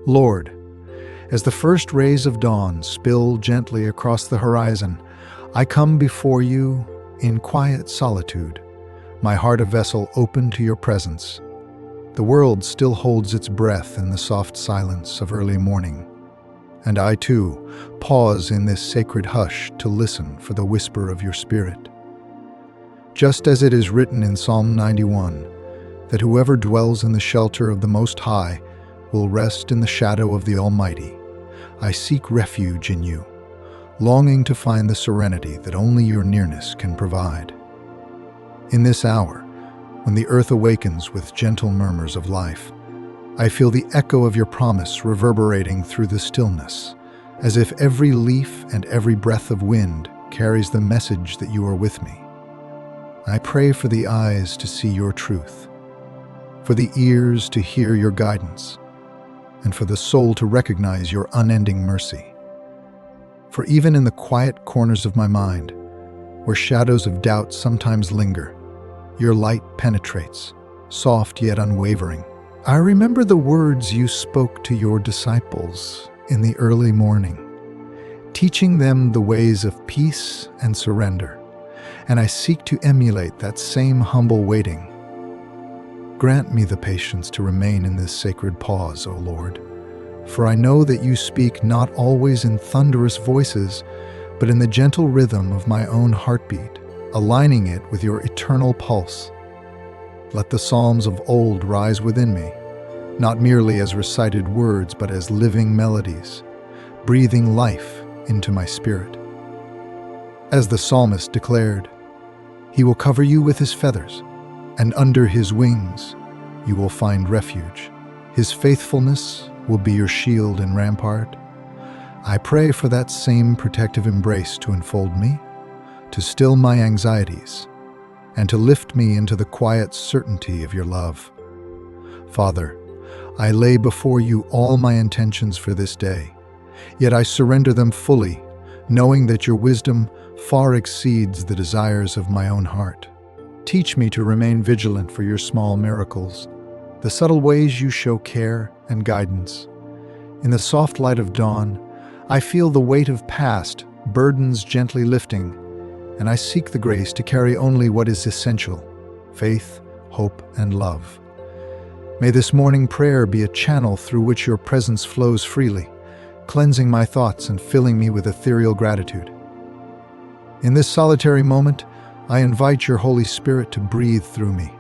Lord, as the first rays of dawn spill gently across the horizon, I come before you in quiet solitude, my heart a vessel open to your presence. The world still holds its breath in the soft silence of early morning, and I too pause in this sacred hush to listen for the whisper of your spirit. Just as it is written in Psalm 91, that whoever dwells in the shelter of the Most High will rest in the shadow of the Almighty, I seek refuge in you, longing to find the serenity that only your nearness can provide. In this hour, when the earth awakens with gentle murmurs of life, I feel the echo of your promise reverberating through the stillness, as if every leaf and every breath of wind carries the message that you are with me. I pray for the eyes to see your truth, for the ears to hear your guidance, and for the soul to recognize your unending mercy. For even in the quiet corners of my mind, where shadows of doubt sometimes linger, your light penetrates, soft yet unwavering. I remember the words you spoke to your disciples in the early morning, teaching them the ways of peace and surrender, and I seek to emulate that same humble waiting. Grant me the patience to remain in this sacred pause, O Lord, for I know that you speak not always in thunderous voices, but in the gentle rhythm of my own heartbeat, aligning it with your eternal pulse. Let the psalms of old rise within me, not merely as recited words, but as living melodies, breathing life into my spirit. As the psalmist declared, "He will cover you with his feathers, and under his wings you will find refuge. His faithfulness will be your shield and rampart." I pray for that same protective embrace to enfold me, to still my anxieties, and to lift me into the quiet certainty of your love. Father, I lay before you all my intentions for this day, yet I surrender them fully, knowing that your wisdom far exceeds the desires of my own heart. Teach me to remain vigilant for your small miracles, the subtle ways you show care and guidance. In the soft light of dawn, I feel the weight of past burdens gently lifting, and I seek the grace to carry only what is essential: faith, hope, and love. May this morning prayer be a channel through which your presence flows freely, cleansing my thoughts and filling me with ethereal gratitude. In this solitary moment, I invite your Holy Spirit to breathe through me.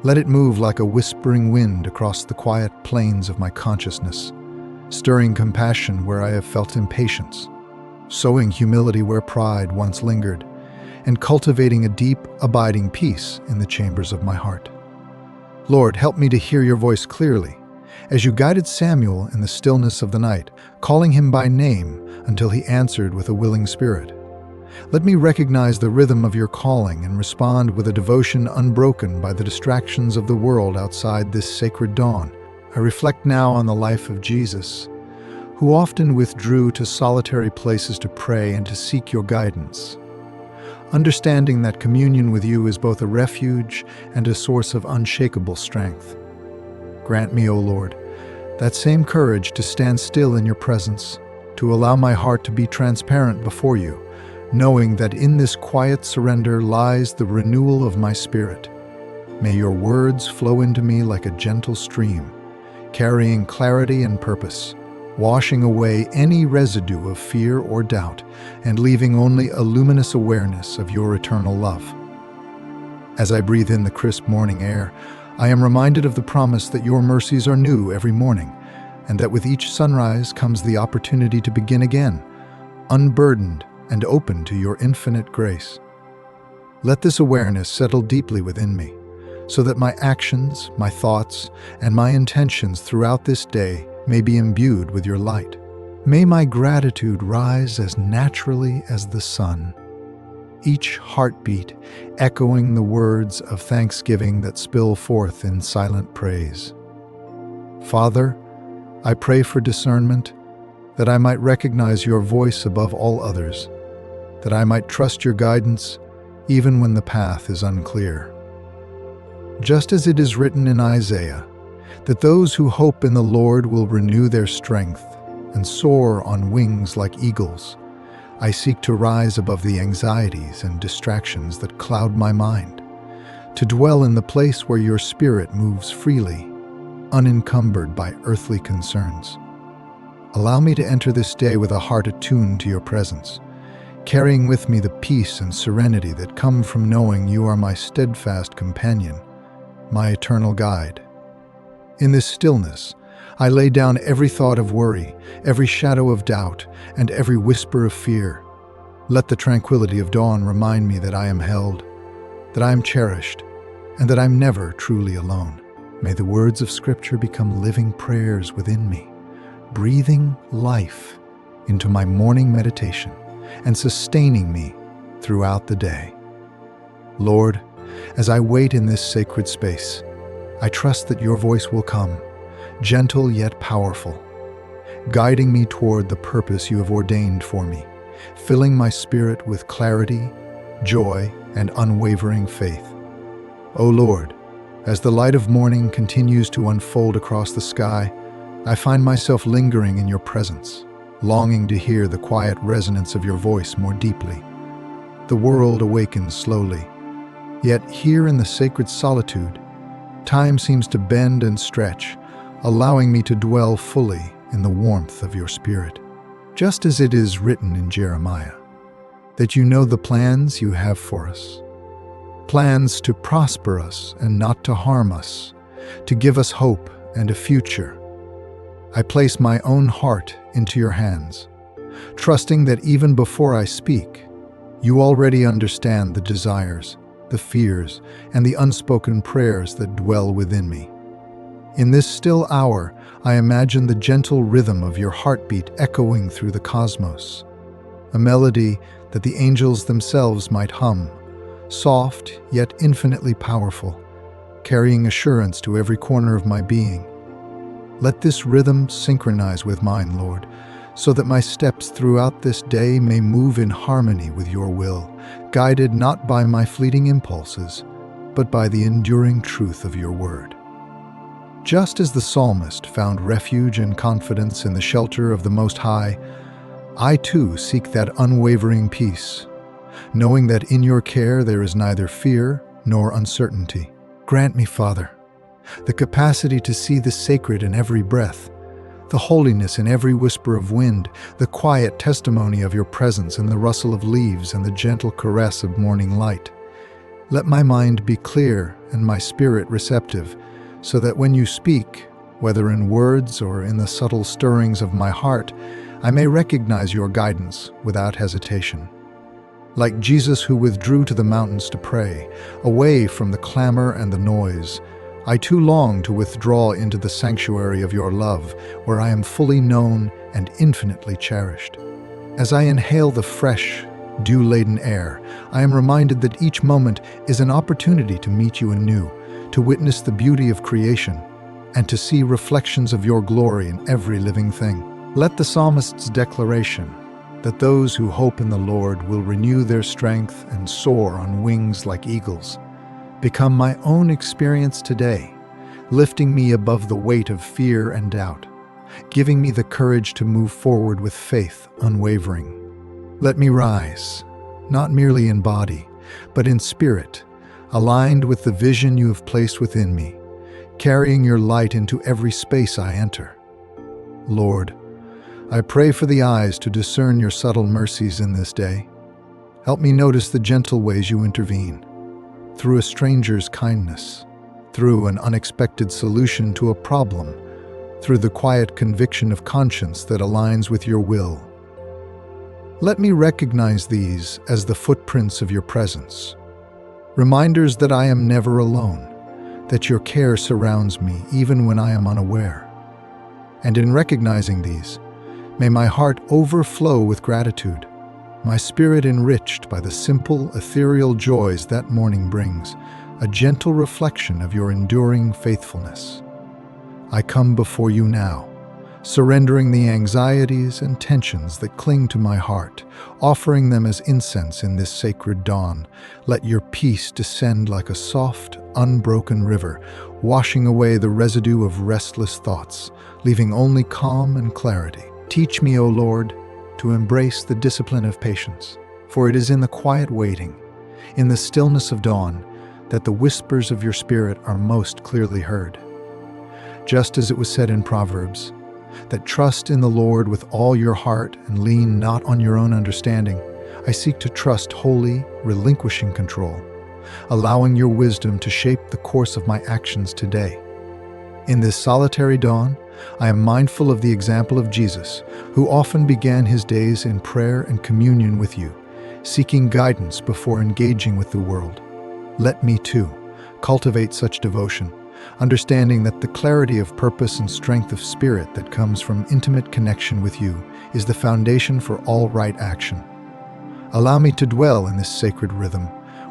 Let it move like a whispering wind across the quiet plains of my consciousness, stirring compassion where I have felt impatience, sowing humility where pride once lingered, and cultivating a deep, abiding peace in the chambers of my heart. Lord, help me to hear your voice clearly, as you guided Samuel in the stillness of the night, calling him by name until he answered with a willing spirit. Let me recognize the rhythm of your calling and respond with a devotion unbroken by the distractions of the world outside this sacred dawn. I reflect now on the life of Jesus, who often withdrew to solitary places to pray and to seek your guidance. Understanding that communion with you is both a refuge and a source of unshakable strength. Grant me, O Lord, that same courage to stand still in your presence, to allow my heart to be transparent before you, knowing that in this quiet surrender lies the renewal of my spirit. May your words flow into me like a gentle stream, carrying clarity and purpose, washing away any residue of fear or doubt, and leaving only a luminous awareness of your eternal love. As I breathe in the crisp morning air, I am reminded of the promise that your mercies are new every morning, and that with each sunrise comes the opportunity to begin again, unburdened and open to your infinite grace. Let this awareness settle deeply within me, so that my actions, my thoughts, and my intentions throughout this day may be imbued with your light. May my gratitude rise as naturally as the sun, each heartbeat echoing the words of thanksgiving that spill forth in silent praise. Father, I pray for discernment, that I might recognize your voice above all others, that I might trust your guidance even when the path is unclear. Just as it is written in Isaiah, that those who hope in the Lord will renew their strength and soar on wings like eagles. I seek to rise above the anxieties and distractions that cloud my mind, to dwell in the place where your spirit moves freely, unencumbered by earthly concerns. Allow me to enter this day with a heart attuned to your presence, carrying with me the peace and serenity that come from knowing you are my steadfast companion, my eternal guide. In this stillness, I lay down every thought of worry, every shadow of doubt, and every whisper of fear. Let the tranquility of dawn remind me that I am held, that I am cherished, and that I'm never truly alone. May the words of Scripture become living prayers within me, breathing life into my morning meditation and sustaining me throughout the day. Lord, as I wait in this sacred space, I trust that your voice will come, gentle yet powerful, guiding me toward the purpose you have ordained for me, filling my spirit with clarity, joy, and unwavering faith. O Lord, as the light of morning continues to unfold across the sky, I find myself lingering in your presence, longing to hear the quiet resonance of your voice more deeply. The world awakens slowly, yet here in the sacred solitude, time seems to bend and stretch, allowing me to dwell fully in the warmth of your spirit. Just as it is written in Jeremiah, that you know the plans you have for us, plans to prosper us and not to harm us, to give us hope and a future. I place my own heart into your hands, trusting that even before I speak, you already understand the desires, the fears, and the unspoken prayers that dwell within me. In this still hour, I imagine the gentle rhythm of your heartbeat echoing through the cosmos, a melody that the angels themselves might hum, soft yet infinitely powerful, carrying assurance to every corner of my being. Let this rhythm synchronize with mine, Lord, so that my steps throughout this day may move in harmony with your will, guided not by my fleeting impulses, but by the enduring truth of your word. Just as the psalmist found refuge and confidence in the shelter of the Most High, I too seek that unwavering peace, knowing that in your care there is neither fear nor uncertainty. Grant me, Father, the capacity to see the sacred in every breath, the holiness in every whisper of wind, the quiet testimony of your presence in the rustle of leaves and the gentle caress of morning light. Let my mind be clear and my spirit receptive, so that when you speak, whether in words or in the subtle stirrings of my heart, I may recognize your guidance without hesitation. Like Jesus who withdrew to the mountains to pray, away from the clamor and the noise, I too long to withdraw into the sanctuary of your love, where I am fully known and infinitely cherished. As I inhale the fresh, dew-laden air, I am reminded that each moment is an opportunity to meet you anew, to witness the beauty of creation, and to see reflections of your glory in every living thing. Let the psalmist's declaration that those who hope in the Lord will renew their strength and soar on wings like eagles become my own experience today, lifting me above the weight of fear and doubt, giving me the courage to move forward with faith unwavering. Let me rise, not merely in body, but in spirit, aligned with the vision you have placed within me, carrying your light into every space I enter. Lord, I pray for the eyes to discern your subtle mercies in this day. Help me notice the gentle ways you intervene, through a stranger's kindness, through an unexpected solution to a problem, through the quiet conviction of conscience that aligns with your will. Let me recognize these as the footprints of your presence, reminders that I am never alone, that your care surrounds me even when I am unaware. And in recognizing these, may my heart overflow with gratitude, my spirit enriched by the simple, ethereal joys that morning brings, a gentle reflection of your enduring faithfulness. I come before you now, surrendering the anxieties and tensions that cling to my heart, offering them as incense in this sacred dawn. Let your peace descend like a soft, unbroken river, washing away the residue of restless thoughts, leaving only calm and clarity. Teach me, O Lord, to embrace the discipline of patience, for it is in the quiet waiting, in the stillness of dawn, that the whispers of your Spirit are most clearly heard. Just as it was said in Proverbs, that trust in the Lord with all your heart and lean not on your own understanding, I seek to trust wholly, relinquishing control, allowing your wisdom to shape the course of my actions today. In this solitary dawn, I am mindful of the example of Jesus, who often began his days in prayer and communion with you, seeking guidance before engaging with the world. Let me, too, cultivate such devotion, understanding that the clarity of purpose and strength of spirit that comes from intimate connection with you is the foundation for all right action. Allow me to dwell in this sacred rhythm,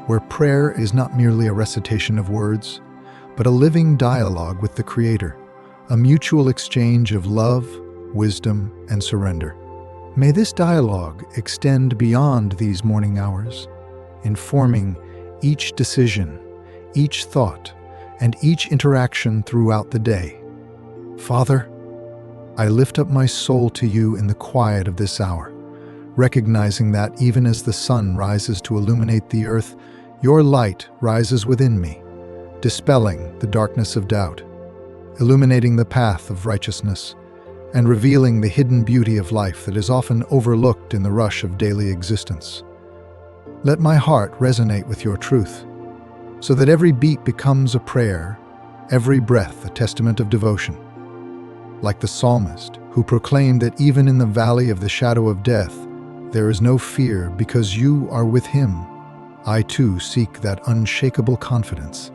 where prayer is not merely a recitation of words, but a living dialogue with the Creator, a mutual exchange of love, wisdom, and surrender. May this dialogue extend beyond these morning hours, informing each decision, each thought, and each interaction throughout the day. Father, I lift up my soul to you in the quiet of this hour, recognizing that even as the sun rises to illuminate the earth, your light rises within me, dispelling the darkness of doubt, illuminating the path of righteousness, and revealing the hidden beauty of life that is often overlooked in the rush of daily existence. Let my heart resonate with your truth, so that every beat becomes a prayer, every breath a testament of devotion. Like the psalmist, who proclaimed that even in the valley of the shadow of death, there is no fear because you are with him, I too seek that unshakable confidence,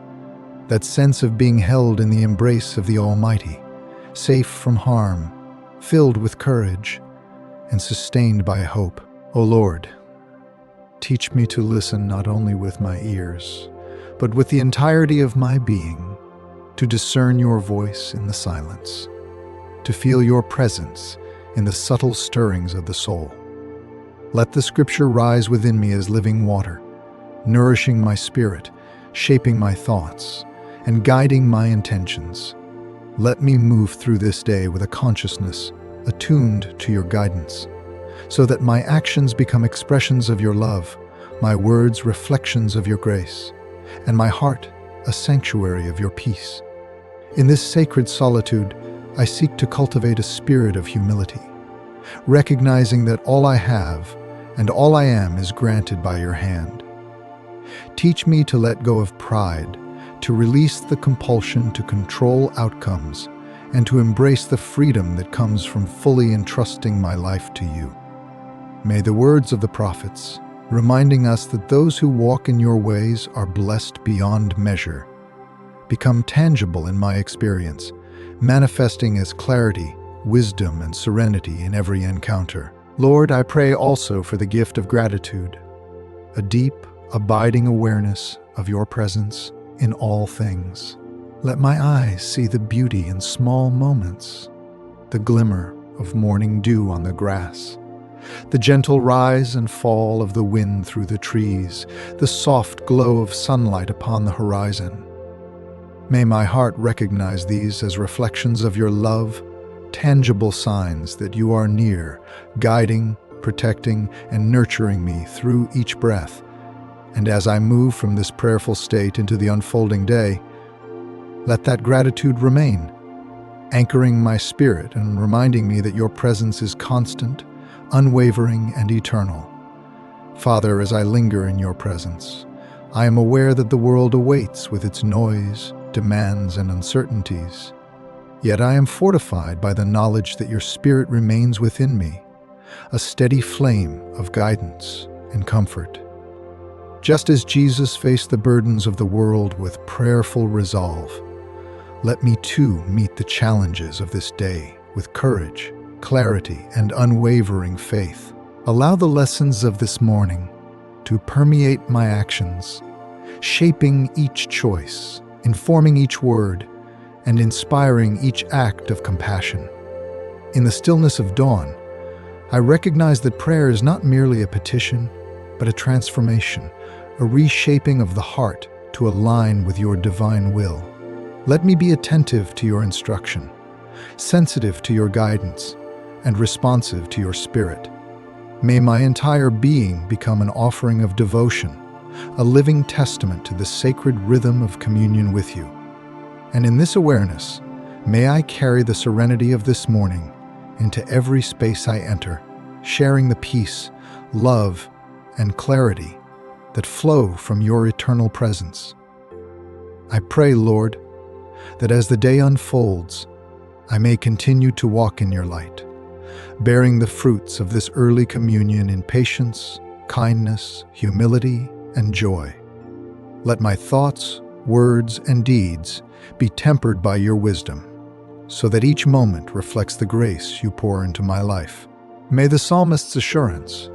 that sense of being held in the embrace of the Almighty, safe from harm, filled with courage, and sustained by hope. O Lord, teach me to listen not only with my ears, but with the entirety of my being, to discern your voice in the silence, to feel your presence in the subtle stirrings of the soul. Let the Scripture rise within me as living water, nourishing my spirit, shaping my thoughts, and guiding my intentions. Let me move through this day with a consciousness attuned to your guidance, so that my actions become expressions of your love, my words reflections of your grace, and my heart a sanctuary of your peace. In this sacred solitude, I seek to cultivate a spirit of humility, recognizing that all I have and all I am is granted by your hand. Teach me to let go of pride, to release the compulsion to control outcomes, and to embrace the freedom that comes from fully entrusting my life to you. May the words of the prophets, reminding us that those who walk in your ways are blessed beyond measure, become tangible in my experience, manifesting as clarity, wisdom, and serenity in every encounter. Lord, I pray also for the gift of gratitude, a deep, abiding awareness of your presence in all things. Let my eyes see the beauty in small moments, the glimmer of morning dew on the grass, the gentle rise and fall of the wind through the trees, the soft glow of sunlight upon the horizon. May my heart recognize these as reflections of your love, tangible signs that you are near, guiding, protecting, and nurturing me through each breath. And as I move from this prayerful state into the unfolding day, let that gratitude remain, anchoring my spirit and reminding me that your presence is constant, unwavering, and eternal. Father, as I linger in your presence, I am aware that the world awaits with its noise, demands, and uncertainties. Yet I am fortified by the knowledge that your Spirit remains within me, a steady flame of guidance and comfort. Just as Jesus faced the burdens of the world with prayerful resolve, let me too meet the challenges of this day with courage, clarity, and unwavering faith. Allow the lessons of this morning to permeate my actions, shaping each choice, informing each word, and inspiring each act of compassion. In the stillness of dawn, I recognize that prayer is not merely a petition, but a transformation, a reshaping of the heart to align with your divine will. Let me be attentive to your instruction, sensitive to your guidance, and responsive to your spirit. May my entire being become an offering of devotion, a living testament to the sacred rhythm of communion with you. And in this awareness, may I carry the serenity of this morning into every space I enter, sharing the peace, love, and clarity that flow from your eternal presence. I pray, Lord, that as the day unfolds, I may continue to walk in your light, bearing the fruits of this early communion in patience, kindness, humility, and joy. Let my thoughts, words, and deeds be tempered by your wisdom, so that each moment reflects the grace you pour into my life. May the psalmist's assurance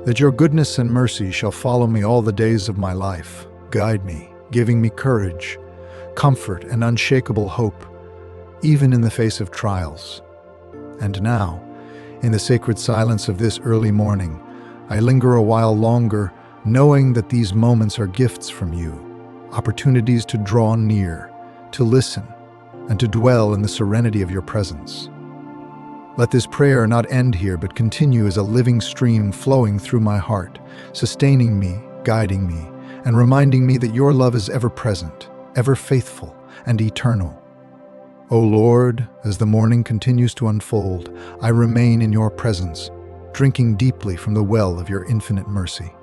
that your goodness and mercy shall follow me all the days of my life guide me, giving me courage, comfort, and unshakable hope, even in the face of trials. And now, in the sacred silence of this early morning, I linger a while longer, knowing that these moments are gifts from you, opportunities to draw near, to listen, and to dwell in the serenity of your presence. Let this prayer not end here, but continue as a living stream flowing through my heart, sustaining me, guiding me, and reminding me that your love is ever present, ever faithful, and eternal. O Lord, as the morning continues to unfold, I remain in your presence, drinking deeply from the well of your infinite mercy.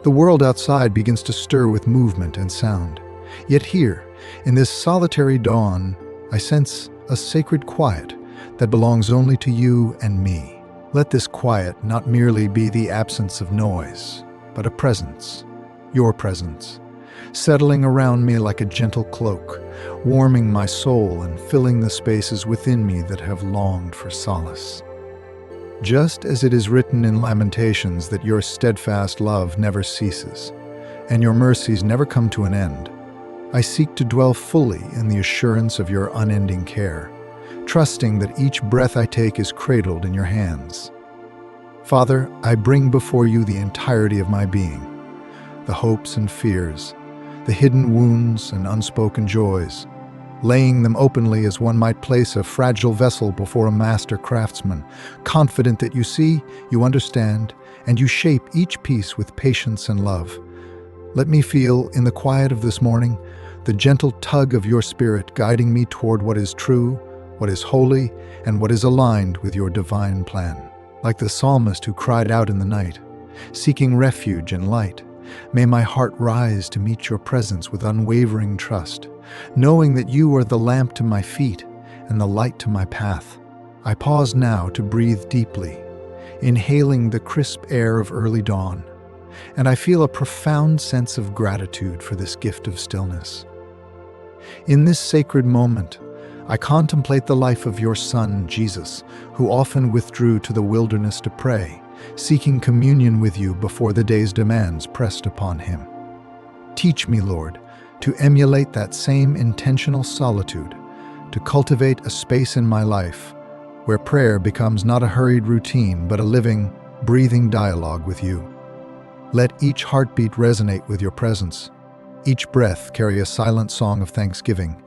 The world outside begins to stir with movement and sound. Yet here, in this solitary dawn, I sense a sacred quiet that belongs only to you and me. Let this quiet not merely be the absence of noise, but a presence, your presence, settling around me like a gentle cloak, warming my soul and filling the spaces within me that have longed for solace. Just as it is written in Lamentations that your steadfast love never ceases, and your mercies never come to an end, I seek to dwell fully in the assurance of your unending care, trusting that each breath I take is cradled in your hands. Father, I bring before you the entirety of my being, the hopes and fears, the hidden wounds and unspoken joys, laying them openly as one might place a fragile vessel before a master craftsman, confident that you see, you understand, and you shape each piece with patience and love. Let me feel, in the quiet of this morning, the gentle tug of your spirit guiding me toward what is true, what is holy, and what is aligned with your divine plan. Like the psalmist who cried out in the night, seeking refuge and light, may my heart rise to meet your presence with unwavering trust, knowing that you are the lamp to my feet and the light to my path. I pause now to breathe deeply, inhaling the crisp air of early dawn, and I feel a profound sense of gratitude for this gift of stillness. In this sacred moment, I contemplate the life of your Son, Jesus, who often withdrew to the wilderness to pray, seeking communion with you before the day's demands pressed upon him. Teach me, Lord, to emulate that same intentional solitude, to cultivate a space in my life where prayer becomes not a hurried routine but a living, breathing dialogue with you. Let each heartbeat resonate with your presence, each breath carry a silent song of thanksgiving,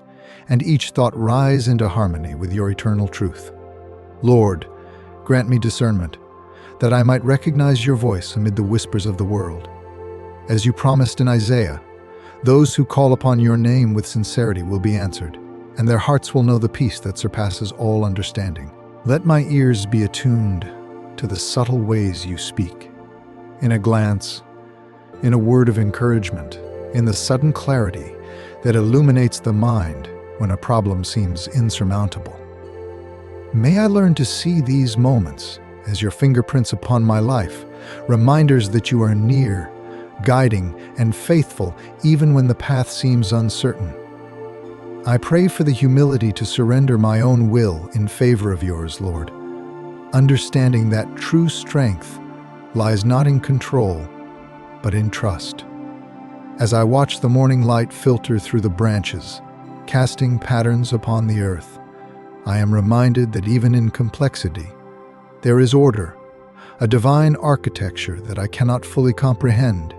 and each thought rise into harmony with your eternal truth. Lord, grant me discernment, that I might recognize your voice amid the whispers of the world. As you promised in Isaiah, those who call upon your name with sincerity will be answered, and their hearts will know the peace that surpasses all understanding. Let my ears be attuned to the subtle ways you speak, in a glance, in a word of encouragement, in the sudden clarity that illuminates the mind when a problem seems insurmountable. May I learn to see these moments as your fingerprints upon my life, reminders that you are near, guiding, and faithful even when the path seems uncertain. I pray for the humility to surrender my own will in favor of yours, Lord, understanding that true strength lies not in control, but in trust. As I watch the morning light filter through the branches, casting patterns upon the earth, I am reminded that even in complexity, there is order, a divine architecture that I cannot fully comprehend,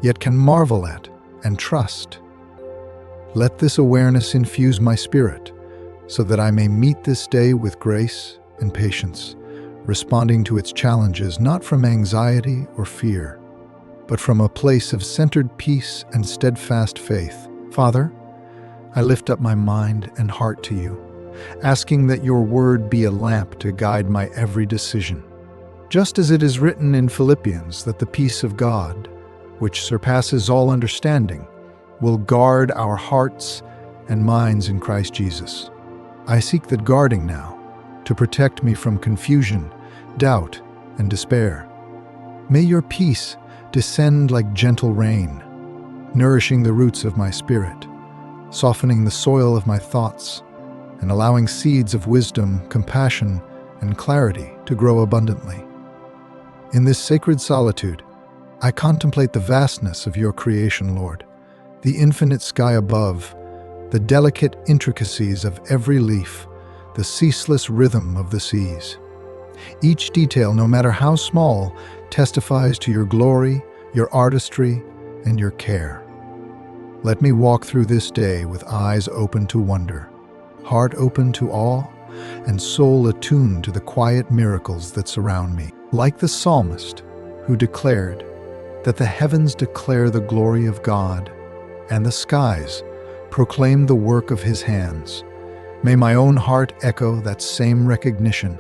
yet can marvel at and trust. Let this awareness infuse my spirit, so that I may meet this day with grace and patience, responding to its challenges not from anxiety or fear, but from a place of centered peace and steadfast faith. Father, I lift up my mind and heart to you, asking that your word be a lamp to guide my every decision. Just as it is written in Philippians that the peace of God, which surpasses all understanding, will guard our hearts and minds in Christ Jesus. I seek that guarding now to protect me from confusion, doubt, and despair. May your peace descend like gentle rain, nourishing the roots of my spirit, softening the soil of my thoughts, and allowing seeds of wisdom, compassion, and clarity to grow abundantly. In this sacred solitude, I contemplate the vastness of your creation, Lord, the infinite sky above, the delicate intricacies of every leaf, the ceaseless rhythm of the seas. Each detail, no matter how small, testifies to your glory, your artistry, and your care. Let me walk through this day with eyes open to wonder, heart open to awe, and soul attuned to the quiet miracles that surround me. Like the psalmist who declared that the heavens declare the glory of God, and the skies proclaim the work of his hands. May my own heart echo that same recognition,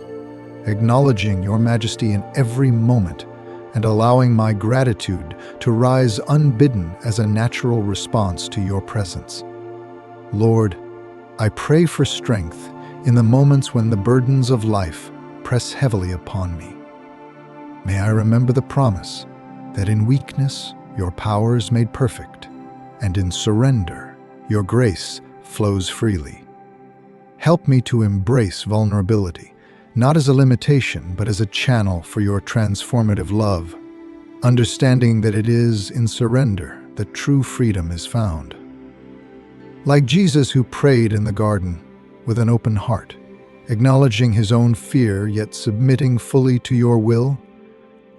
acknowledging your majesty in every moment and allowing my gratitude to rise unbidden as a natural response to your presence. Lord, I pray for strength in the moments when the burdens of life press heavily upon me. May I remember the promise that in weakness your power is made perfect, and in surrender your grace flows freely. Help me to embrace vulnerability, not as a limitation, but as a channel for your transformative love, understanding that it is in surrender that true freedom is found. Like Jesus, who prayed in the garden with an open heart, acknowledging his own fear yet submitting fully to your will,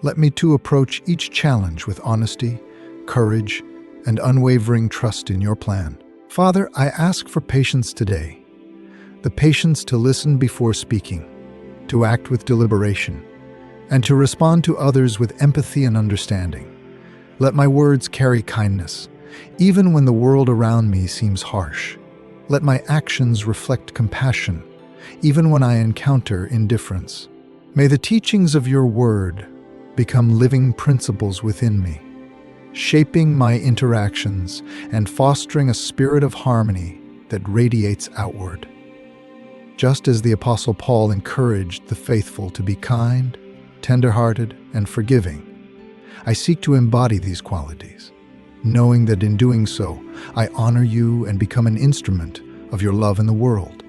let me too approach each challenge with honesty, courage, and unwavering trust in your plan. Father, I ask for patience today, the patience to listen before speaking, to act with deliberation, and to respond to others with empathy and understanding. Let my words carry kindness, even when the world around me seems harsh. Let my actions reflect compassion, even when I encounter indifference. May the teachings of your word become living principles within me, shaping my interactions and fostering a spirit of harmony that radiates outward. Just as the Apostle Paul encouraged the faithful to be kind, tender-hearted, and forgiving, I seek to embody these qualities, knowing that in doing so, I honor you and become an instrument of your love in the world.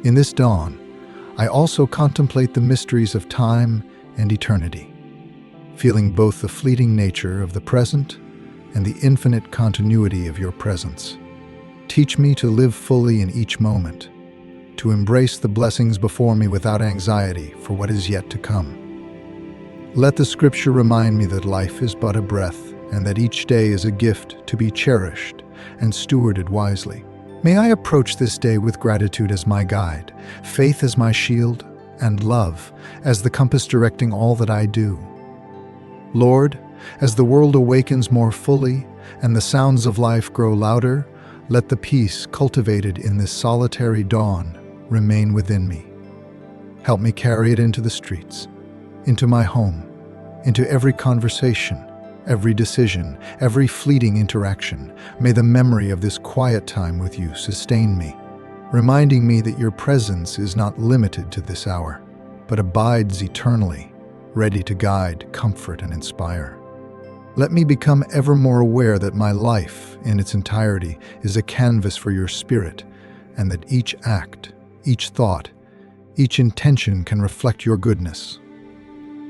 In this dawn, I also contemplate the mysteries of time and eternity, feeling both the fleeting nature of the present and the infinite continuity of your presence. Teach me to live fully in each moment, to embrace the blessings before me without anxiety for what is yet to come. Let the scripture remind me that life is but a breath and that each day is a gift to be cherished and stewarded wisely. May I approach this day with gratitude as my guide, faith as my shield, and love as the compass directing all that I do. Lord, as the world awakens more fully and the sounds of life grow louder, let the peace cultivated in this solitary dawn remain within me. Help me carry it into the streets, into my home, into every conversation, every decision, every fleeting interaction. May the memory of this quiet time with you sustain me, reminding me that your presence is not limited to this hour, but abides eternally, ready to guide, comfort, and inspire. Let me become ever more aware that my life in its entirety is a canvas for your spirit, and that each act, each thought, each intention can reflect your goodness.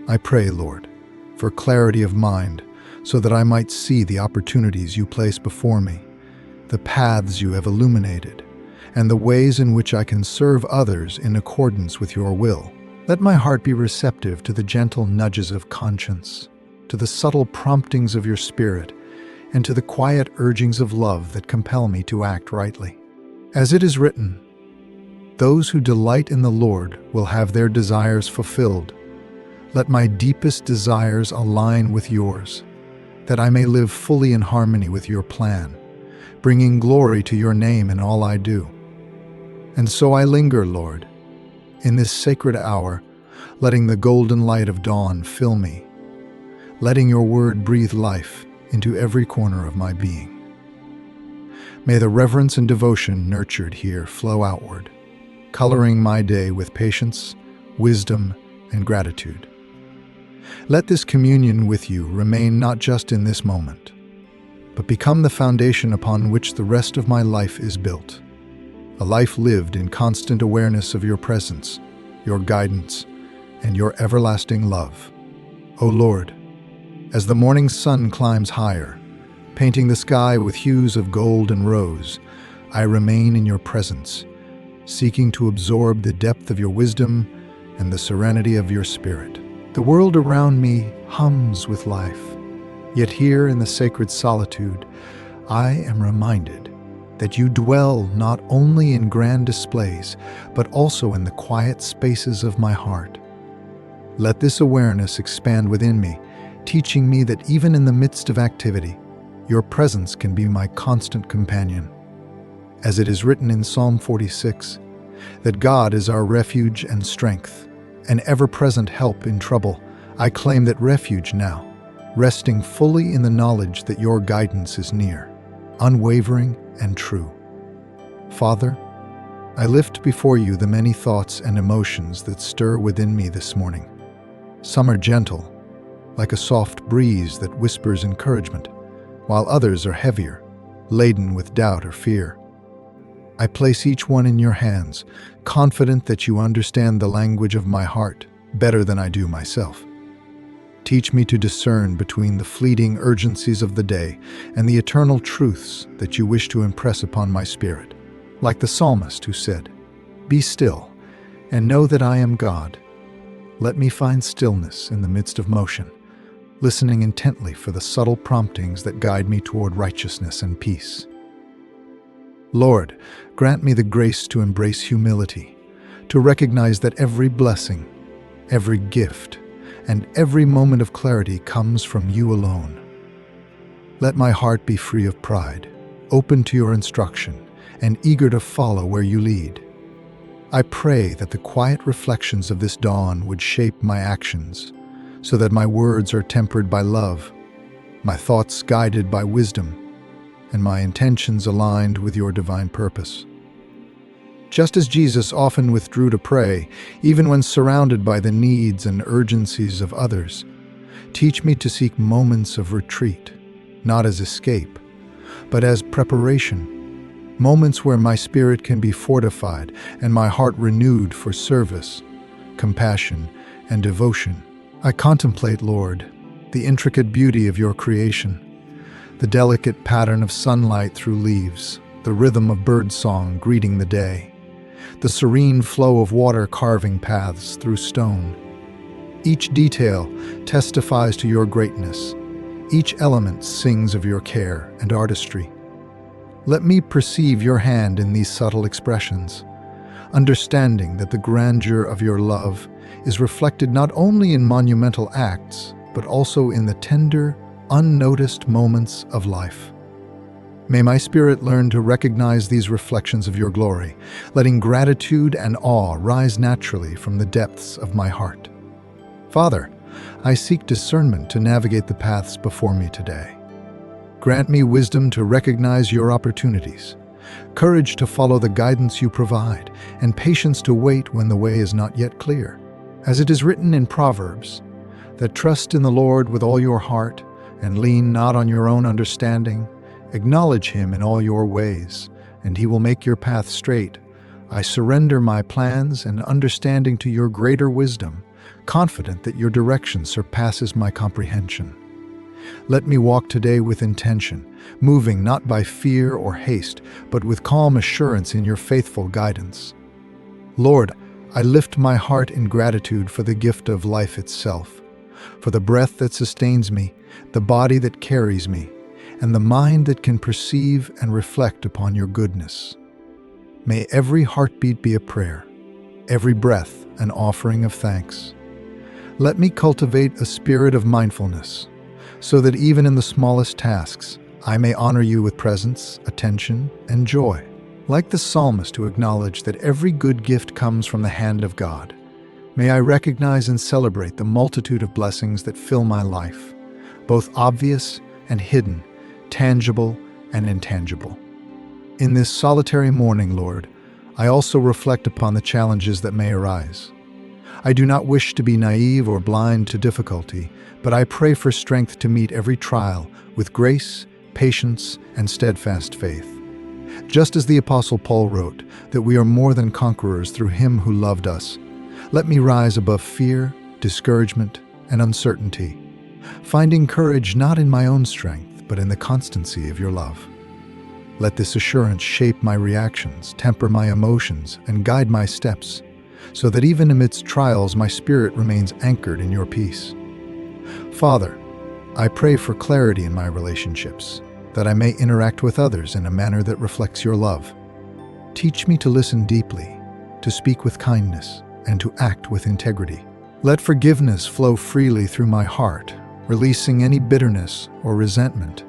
I pray, Lord, for clarity of mind, so that I might see the opportunities you place before me, the paths you have illuminated, and the ways in which I can serve others in accordance with your will. Let my heart be receptive to the gentle nudges of conscience, to the subtle promptings of your spirit, and to the quiet urgings of love that compel me to act rightly. As it is written, "Those who delight in the Lord will have their desires fulfilled." Let my deepest desires align with yours, that I may live fully in harmony with your plan, bringing glory to your name in all I do. And so I linger, Lord, in this sacred hour, letting the golden light of dawn fill me, letting your word breathe life into every corner of my being. May the reverence and devotion nurtured here flow outward, coloring my day with patience, wisdom, and gratitude. Let this communion with you remain not just in this moment, but become the foundation upon which the rest of my life is built. A life lived in constant awareness of your presence, your guidance, and your everlasting love. O Lord, as the morning sun climbs higher, painting the sky with hues of gold and rose, I remain in your presence, seeking to absorb the depth of your wisdom and the serenity of your spirit. The world around me hums with life, yet here in the sacred solitude, I am reminded that you dwell not only in grand displays, but also in the quiet spaces of my heart. Let this awareness expand within me, teaching me that even in the midst of activity, your presence can be my constant companion. As it is written in Psalm 46, that God is our refuge and strength, an ever-present help in trouble, I claim that refuge now, resting fully in the knowledge that your guidance is near, unwavering and true. Father, I lift before you the many thoughts and emotions that stir within me this morning. Some are gentle, like a soft breeze that whispers encouragement, while others are heavier, laden with doubt or fear. I place each one in your hands, confident that you understand the language of my heart better than I do myself. Teach me to discern between the fleeting urgencies of the day and the eternal truths that you wish to impress upon my spirit. Like the psalmist who said, "Be still, and know that I am God." Let me find stillness in the midst of motion, listening intently for the subtle promptings that guide me toward righteousness and peace. Lord, grant me the grace to embrace humility, to recognize that every blessing, every gift, and every moment of clarity comes from you alone. Let my heart be free of pride, open to your instruction, and eager to follow where you lead. I pray that the quiet reflections of this dawn would shape my actions, so that my words are tempered by love, my thoughts guided by wisdom, and my intentions aligned with your divine purpose. Just as Jesus often withdrew to pray, even when surrounded by the needs and urgencies of others, teach me to seek moments of retreat, not as escape, but as preparation, moments where my spirit can be fortified and my heart renewed for service, compassion, and devotion. I contemplate, Lord, the intricate beauty of your creation, the delicate pattern of sunlight through leaves, the rhythm of birdsong greeting the day, the serene flow of water carving paths through stone. Each detail testifies to your greatness. Each element sings of your care and artistry. Let me perceive your hand in these subtle expressions, understanding that the grandeur of your love is reflected not only in monumental acts, but also in the tender, unnoticed moments of life. May my spirit learn to recognize these reflections of your glory, letting gratitude and awe rise naturally from the depths of my heart. Father, I seek discernment to navigate the paths before me today. Grant me wisdom to recognize your opportunities, courage to follow the guidance you provide, and patience to wait when the way is not yet clear. As it is written in Proverbs, that trust in the Lord with all your heart and lean not on your own understanding. Acknowledge him in all your ways, and he will make your path straight. I surrender my plans and understanding to your greater wisdom, confident that your direction surpasses my comprehension. Let me walk today with intention, moving not by fear or haste, but with calm assurance in your faithful guidance. Lord, I lift my heart in gratitude for the gift of life itself, for the breath that sustains me, the body that carries me, and the mind that can perceive and reflect upon your goodness. May every heartbeat be a prayer, every breath an offering of thanks. Let me cultivate a spirit of mindfulness, so that even in the smallest tasks, I may honor you with presence, attention, and joy. Like the psalmist who acknowledged that every good gift comes from the hand of God, may I recognize and celebrate the multitude of blessings that fill my life, both obvious and hidden, tangible and intangible. In this solitary morning, Lord, I also reflect upon the challenges that may arise. I do not wish to be naive or blind to difficulty, but I pray for strength to meet every trial with grace, patience, and steadfast faith. Just as the Apostle Paul wrote that we are more than conquerors through him who loved us, let me rise above fear, discouragement, and uncertainty, finding courage not in my own strength, but in the constancy of your love. Let this assurance shape my reactions, temper my emotions, and guide my steps, so that even amidst trials my spirit remains anchored in your peace. Father, I pray for clarity in my relationships, that I may interact with others in a manner that reflects your love. Teach me to listen deeply, to speak with kindness, and to act with integrity. Let forgiveness flow freely through my heart, releasing any bitterness or resentment,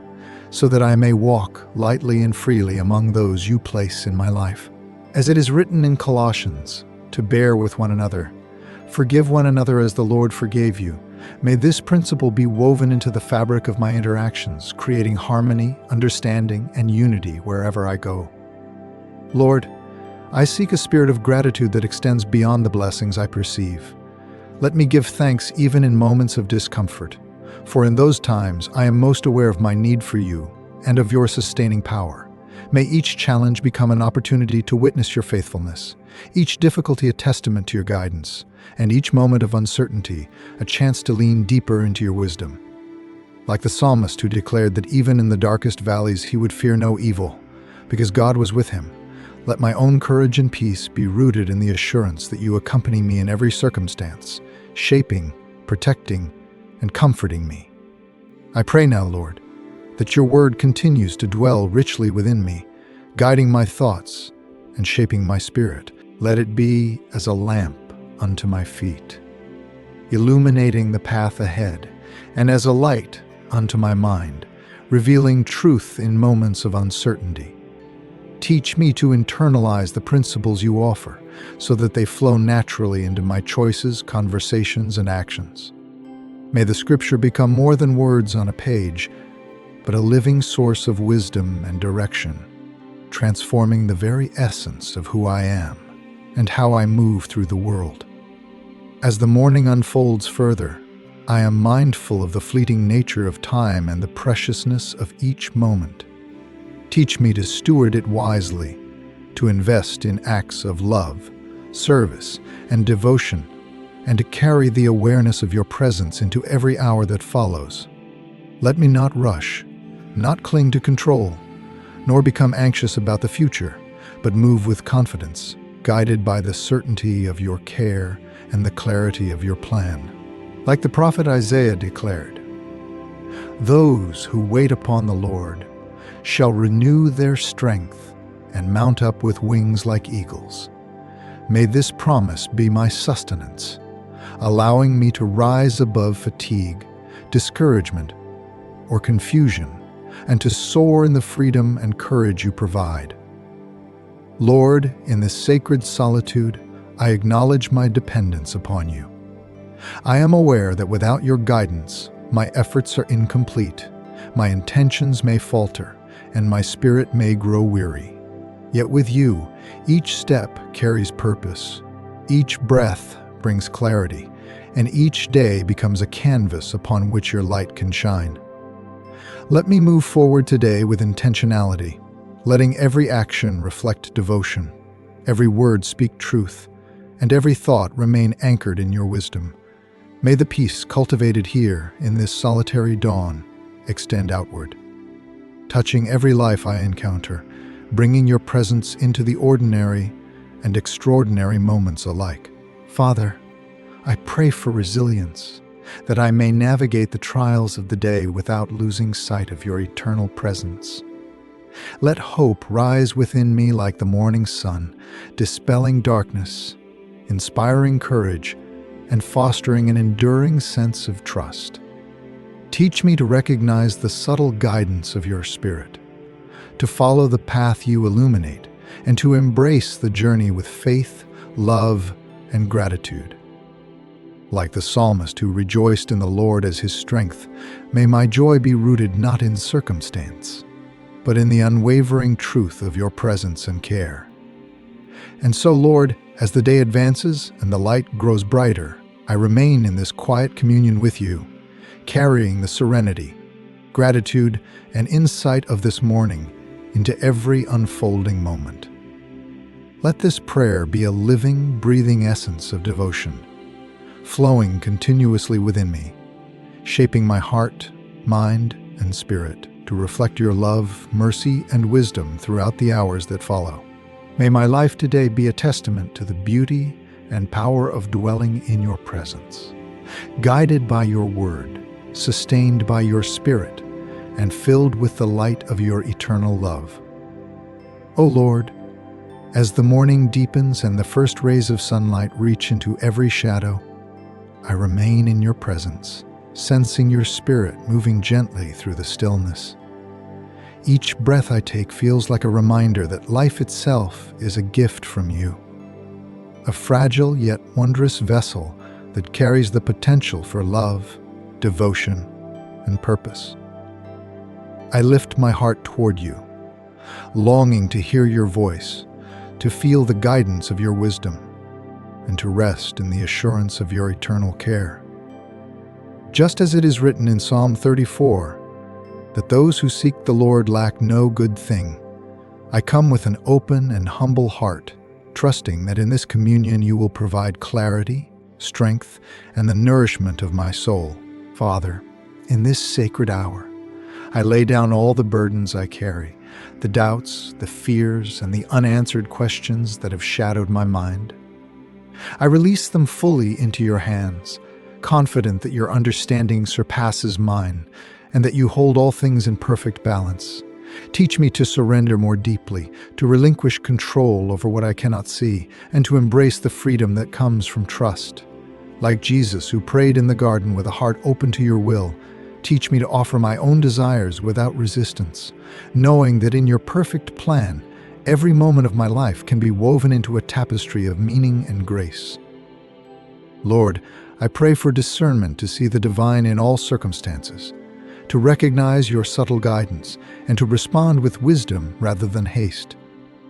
so that I may walk lightly and freely among those you place in my life. As it is written in Colossians, to bear with one another, forgive one another as the Lord forgave you. May this principle be woven into the fabric of my interactions, creating harmony, understanding, and unity wherever I go. Lord, I seek a spirit of gratitude that extends beyond the blessings I perceive. Let me give thanks even in moments of discomfort, for in those times I am most aware of my need for you and of your sustaining power. May each challenge become an opportunity to witness your faithfulness, each difficulty a testament to your guidance, and each moment of uncertainty a chance to lean deeper into your wisdom. Like the psalmist who declared that even in the darkest valleys he would fear no evil, because God was with him, let my own courage and peace be rooted in the assurance that you accompany me in every circumstance, shaping, protecting, and comforting me. I pray now, Lord, that your word continues to dwell richly within me, guiding my thoughts and shaping my spirit. Let it be as a lamp unto my feet, illuminating the path ahead, and as a light unto my mind, revealing truth in moments of uncertainty. Teach me to internalize the principles you offer, so that they flow naturally into my choices, conversations, and actions. May the scripture become more than words on a page, but a living source of wisdom and direction, transforming the very essence of who I am and how I move through the world. As the morning unfolds further, I am mindful of the fleeting nature of time and the preciousness of each moment. Teach me to steward it wisely, to invest in acts of love, service, and devotion, and to carry the awareness of your presence into every hour that follows. Let me not rush, not cling to control, nor become anxious about the future, but move with confidence, guided by the certainty of your care and the clarity of your plan. Like the prophet Isaiah declared, "Those who wait upon the Lord shall renew their strength and mount up with wings like eagles." May this promise be my sustenance, allowing me to rise above fatigue, discouragement, or confusion, and to soar in the freedom and courage you provide. Lord, in this sacred solitude, I acknowledge my dependence upon you. I am aware that without your guidance, my efforts are incomplete, my intentions may falter, and my spirit may grow weary. Yet with you, each step carries purpose, each breath brings clarity, and each day becomes a canvas upon which your light can shine. Let me move forward today with intentionality, letting every action reflect devotion, every word speak truth, and every thought remain anchored in your wisdom. May the peace cultivated here in this solitary dawn extend outward, touching every life I encounter, bringing your presence into the ordinary and extraordinary moments alike. Father, I pray for resilience, that I may navigate the trials of the day without losing sight of your eternal presence. Let hope rise within me like the morning sun, dispelling darkness, inspiring courage, and fostering an enduring sense of trust. Teach me to recognize the subtle guidance of your Spirit, to follow the path you illuminate, and to embrace the journey with faith, love, and gratitude. Like the psalmist who rejoiced in the Lord as his strength, may my joy be rooted not in circumstance, but in the unwavering truth of your presence and care. And so, Lord, as the day advances and the light grows brighter, I remain in this quiet communion with you, carrying the serenity, gratitude, and insight of this morning into every unfolding moment. Let this prayer be a living, breathing essence of devotion, flowing continuously within me, shaping my heart, mind, and spirit to reflect your love, mercy, and wisdom throughout the hours that follow. May my life today be a testament to the beauty and power of dwelling in your presence, guided by your word, sustained by your Spirit, and filled with the light of your eternal love. O Lord, as the morning deepens and the first rays of sunlight reach into every shadow, I remain in your presence, sensing your Spirit moving gently through the stillness. Each breath I take feels like a reminder that life itself is a gift from you, a fragile yet wondrous vessel that carries the potential for love, devotion, and purpose. I lift my heart toward you, longing to hear your voice, to feel the guidance of your wisdom, and to rest in the assurance of your eternal care. Just as it is written in Psalm 34, that those who seek the Lord lack no good thing, I come with an open and humble heart, trusting that in this communion you will provide clarity, strength, and the nourishment of my soul. Father, in this sacred hour, I lay down all the burdens I carry, the doubts, the fears, and the unanswered questions that have shadowed my mind. I release them fully into your hands, confident that your understanding surpasses mine, and that you hold all things in perfect balance. Teach me to surrender more deeply, to relinquish control over what I cannot see, and to embrace the freedom that comes from trust. Like Jesus, who prayed in the garden with a heart open to your will, teach me to offer my own desires without resistance, knowing that in your perfect plan, every moment of my life can be woven into a tapestry of meaning and grace. Lord, I pray for discernment to see the divine in all circumstances, to recognize your subtle guidance, and to respond with wisdom rather than haste.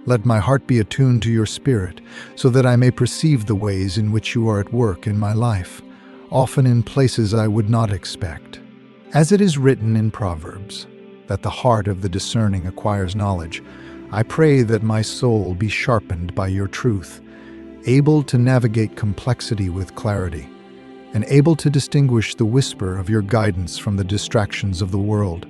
Let my heart be attuned to your Spirit, so that I may perceive the ways in which you are at work in my life, often in places I would not expect. As it is written in Proverbs, that the heart of the discerning acquires knowledge, I pray that my soul be sharpened by your truth, able to navigate complexity with clarity, and able to distinguish the whisper of your guidance from the distractions of the world.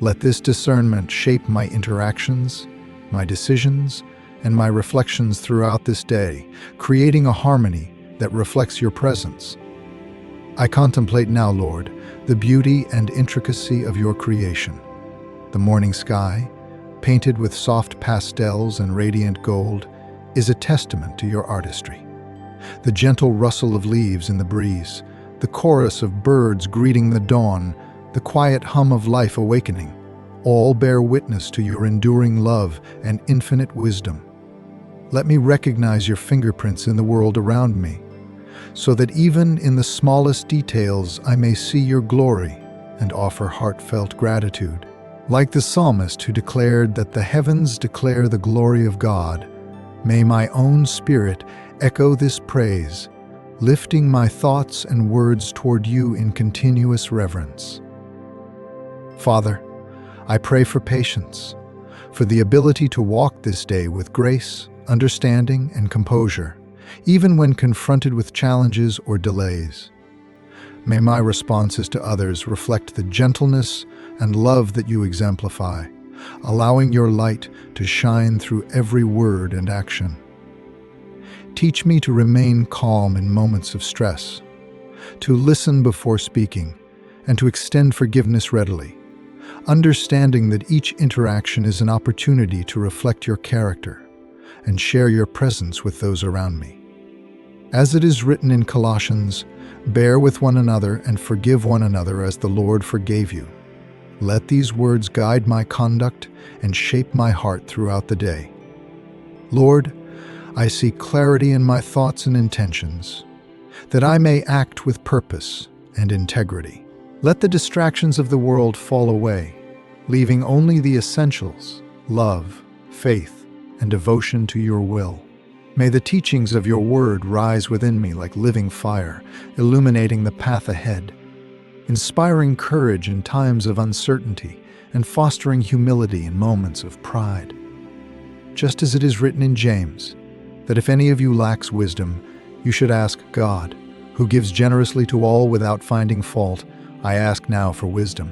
Let this discernment shape my interactions, my decisions, and my reflections throughout this day, creating a harmony that reflects your presence. I contemplate now, Lord, the beauty and intricacy of your creation. The morning sky, painted with soft pastels and radiant gold, is a testament to your artistry. The gentle rustle of leaves in the breeze, the chorus of birds greeting the dawn, the quiet hum of life awakening, all bear witness to your enduring love and infinite wisdom. Let me recognize your fingerprints in the world around me, so that even in the smallest details I may see your glory and offer heartfelt gratitude. Like the psalmist who declared that the heavens declare the glory of God, may my own spirit echo this praise, lifting my thoughts and words toward you in continuous reverence. Father, I pray for patience, for the ability to walk this day with grace, understanding, and composure, even when confronted with challenges or delays. May my responses to others reflect the gentleness and love that you exemplify, allowing your light to shine through every word and action. Teach me to remain calm in moments of stress, to listen before speaking, and to extend forgiveness readily, understanding that each interaction is an opportunity to reflect your character and share your presence with those around me. As it is written in Colossians, "Bear with one another and forgive one another as the Lord forgave you." Let these words guide my conduct and shape my heart throughout the day. Lord, I seek clarity in my thoughts and intentions, that I may act with purpose and integrity. Let the distractions of the world fall away, leaving only the essentials: love, faith, and devotion to your will. May the teachings of your word rise within me like living fire, illuminating the path ahead, inspiring courage in times of uncertainty and fostering humility in moments of pride. Just as it is written in James, that if any of you lacks wisdom, you should ask God, who gives generously to all without finding fault. I ask now for wisdom,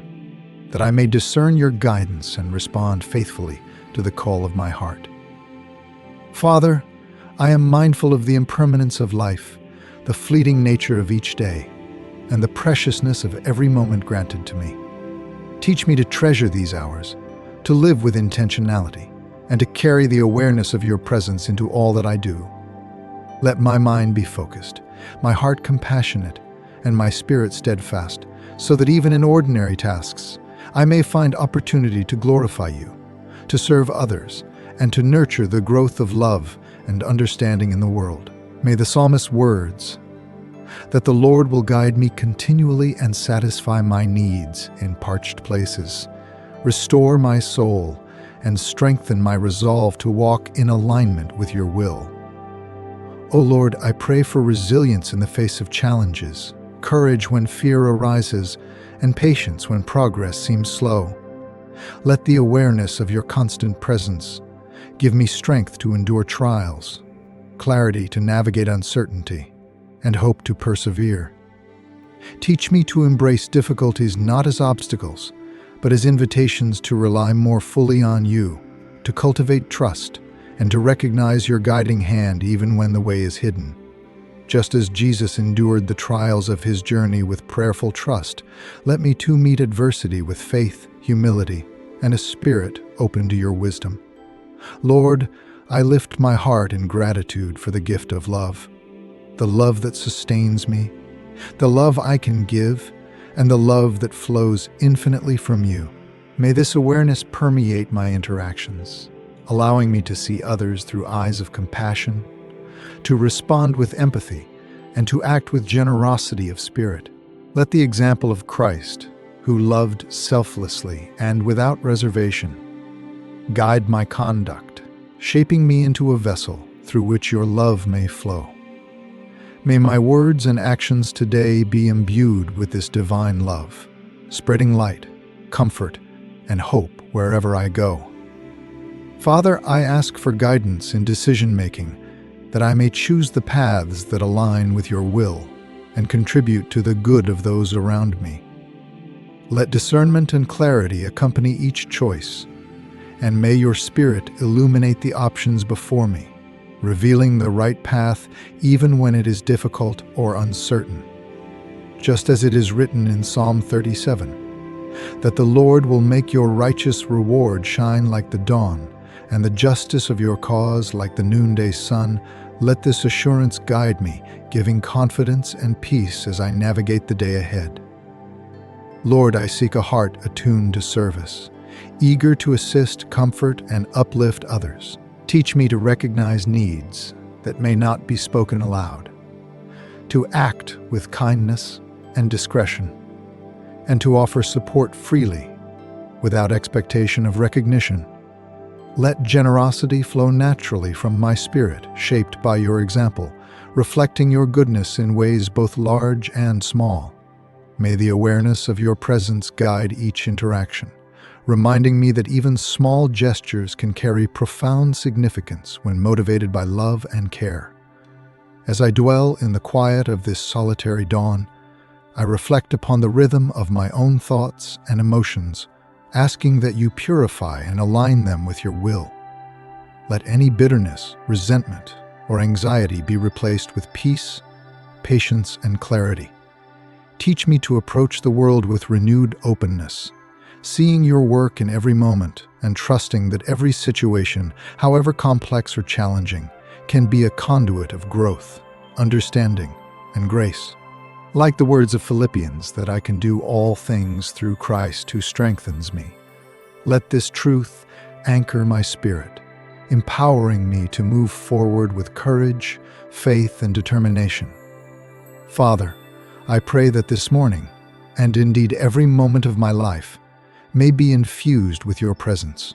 that I may discern your guidance and respond faithfully to the call of my heart. Father, I am mindful of the impermanence of life, the fleeting nature of each day, and the preciousness of every moment granted to me. Teach me to treasure these hours, to live with intentionality, and to carry the awareness of your presence into all that I do. Let my mind be focused, my heart compassionate, and my spirit steadfast, so that even in ordinary tasks, I may find opportunity to glorify you, to serve others, and to nurture the growth of love and understanding in the world. May the psalmist's words, that the Lord will guide me continually and satisfy my needs in parched places, restore my soul, and strengthen my resolve to walk in alignment with your will. O Lord, I pray for resilience in the face of challenges, courage when fear arises, and patience when progress seems slow. Let the awareness of your constant presence give me strength to endure trials, clarity to navigate uncertainty, and hope to persevere. Teach me to embrace difficulties not as obstacles, but as invitations to rely more fully on you, to cultivate trust, and to recognize your guiding hand even when the way is hidden. Just as Jesus endured the trials of his journey with prayerful trust, let me too meet adversity with faith, humility, and a spirit open to your wisdom. Lord, I lift my heart in gratitude for the gift of love, the love that sustains me, the love I can give, and the love that flows infinitely from you. May this awareness permeate my interactions, allowing me to see others through eyes of compassion, to respond with empathy, and to act with generosity of spirit. Let the example of Christ, who loved selflessly and without reservation, guide my conduct, shaping me into a vessel through which your love may flow. May my words and actions today be imbued with this divine love, spreading light, comfort, and hope wherever I go. Father, I ask for guidance in decision-making, that I may choose the paths that align with your will and contribute to the good of those around me. Let discernment and clarity accompany each choice, and may your Spirit illuminate the options before me, revealing the right path even when it is difficult or uncertain. Just as it is written in Psalm 37, that the Lord will make your righteous reward shine like the dawn, and the justice of your cause like the noonday sun. Let this assurance guide me, giving confidence and peace as I navigate the day ahead. Lord, I seek a heart attuned to service, eager to assist, comfort, and uplift others. Teach me to recognize needs that may not be spoken aloud, to act with kindness and discretion, and to offer support freely without expectation of recognition. Let generosity flow naturally from my spirit, shaped by your example, reflecting your goodness in ways both large and small. May the awareness of your presence guide each interaction, reminding me that even small gestures can carry profound significance when motivated by love and care. As I dwell in the quiet of this solitary dawn, I reflect upon the rhythm of my own thoughts and emotions, asking that you purify and align them with your will. Let any bitterness, resentment, or anxiety be replaced with peace, patience, and clarity. Teach me to approach the world with renewed openness, seeing your work in every moment and trusting that every situation, however complex or challenging, can be a conduit of growth, understanding, and grace. Like the words of Philippians, that I can do all things through Christ who strengthens me. Let this truth anchor my spirit, empowering me to move forward with courage, faith, and determination. Father, I pray that this morning, and indeed every moment of my life, may be infused with your presence,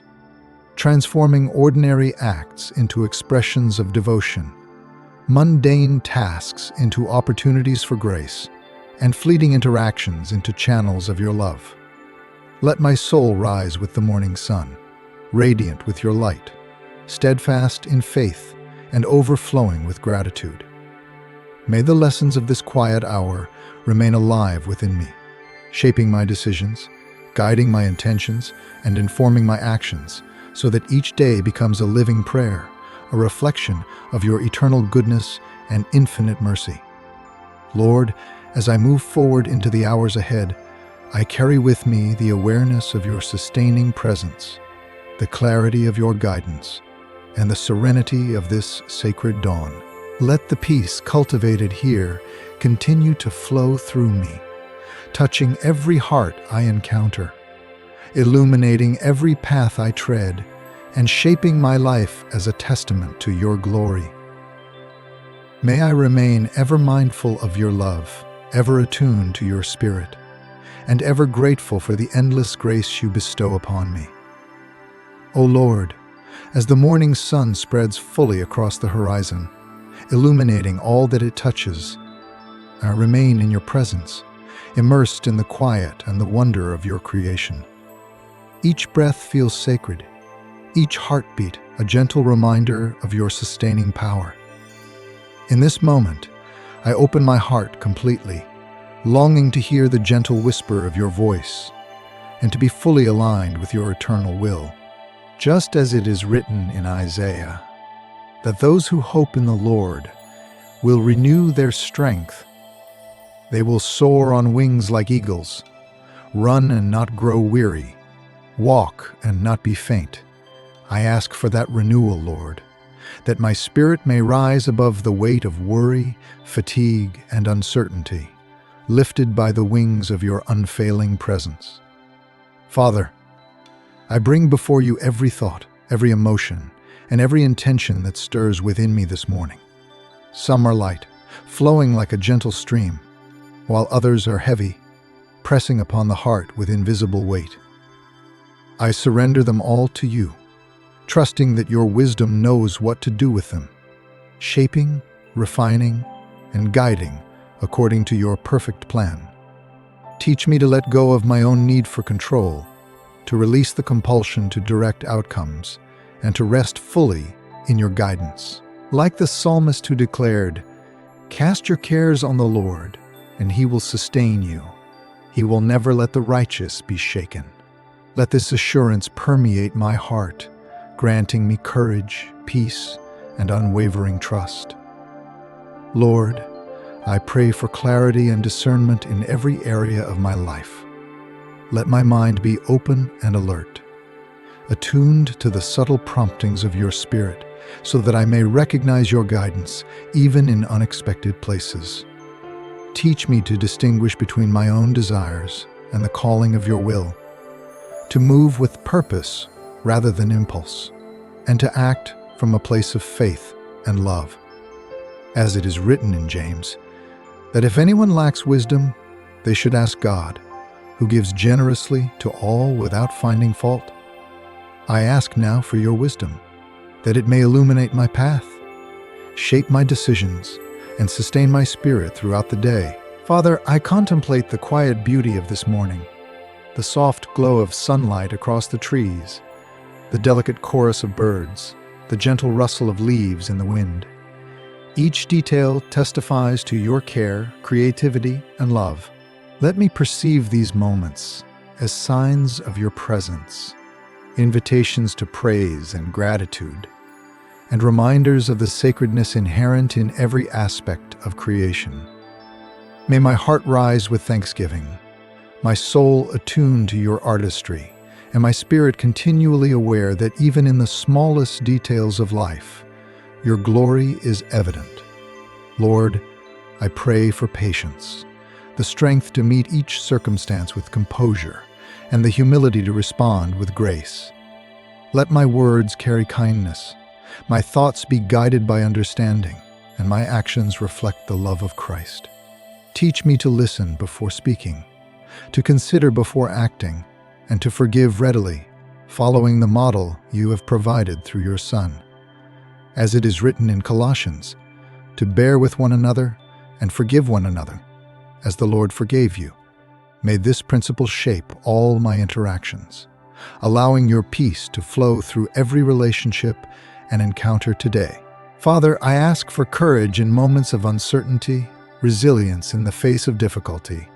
transforming ordinary acts into expressions of devotion, mundane tasks into opportunities for grace, and fleeting interactions into channels of your love. Let my soul rise with the morning sun, radiant with your light, steadfast in faith and overflowing with gratitude. May the lessons of this quiet hour remain alive within me, shaping my decisions, guiding my intentions, and informing my actions, so that each day becomes a living prayer, a reflection of your eternal goodness and infinite mercy. Lord, as I move forward into the hours ahead, I carry with me the awareness of your sustaining presence, the clarity of your guidance, and the serenity of this sacred dawn. Let the peace cultivated here continue to flow through me, touching every heart I encounter, illuminating every path I tread, and shaping my life as a testament to your glory. May I remain ever mindful of your love, ever attuned to your spirit, and ever grateful for the endless grace you bestow upon me. O Lord, as the morning sun spreads fully across the horizon, illuminating all that it touches, I remain in your presence, immersed in the quiet and the wonder of your creation. Each breath feels sacred, each heartbeat a gentle reminder of your sustaining power. In this moment, I open my heart completely, longing to hear the gentle whisper of your voice and to be fully aligned with your eternal will. Just as it is written in Isaiah, that those who hope in the Lord will renew their strength. They will soar on wings like eagles, run and not grow weary, walk and not be faint. I ask for that renewal, Lord, that my spirit may rise above the weight of worry, fatigue, and uncertainty, lifted by the wings of your unfailing presence. Father, I bring before you every thought, every emotion, and every intention that stirs within me this morning. Some are light, flowing like a gentle stream, while others are heavy, pressing upon the heart with invisible weight. I surrender them all to you, trusting that your wisdom knows what to do with them, shaping, refining, and guiding according to your perfect plan. Teach me to let go of my own need for control, to release the compulsion to direct outcomes, and to rest fully in your guidance. Like the psalmist who declared, "Cast your cares on the Lord, and he will sustain you. He will never let the righteous be shaken." Let this assurance permeate my heart, granting me courage, peace, and unwavering trust. Lord, I pray for clarity and discernment in every area of my life. Let my mind be open and alert, attuned to the subtle promptings of your Spirit, so that I may recognize your guidance even in unexpected places. Teach me to distinguish between my own desires and the calling of your will, to move with purpose rather than impulse, and to act from a place of faith and love. As it is written in James, that if anyone lacks wisdom, they should ask God, who gives generously to all without finding fault. I ask now for your wisdom, that it may illuminate my path, shape my decisions, and sustain my spirit throughout the day. Father, I contemplate the quiet beauty of this morning, the soft glow of sunlight across the trees, the delicate chorus of birds, the gentle rustle of leaves in the wind. Each detail testifies to your care, creativity, and love. Let me perceive these moments as signs of your presence, invitations to praise and gratitude, and reminders of the sacredness inherent in every aspect of creation. May my heart rise with thanksgiving, my soul attuned to your artistry, and my spirit continually aware that even in the smallest details of life, your glory is evident. Lord, I pray for patience, the strength to meet each circumstance with composure, and the humility to respond with grace. Let my words carry kindness, my thoughts be guided by understanding, and my actions reflect the love of Christ. Teach me to listen before speaking, to consider before acting, and to forgive readily, following the model you have provided through your Son. As it is written in Colossians, to bear with one another and forgive one another, as the Lord forgave you. May this principle shape all my interactions, allowing your peace to flow through every relationship and encounter today. Father, I ask for courage in moments of uncertainty, resilience in the face of difficulty,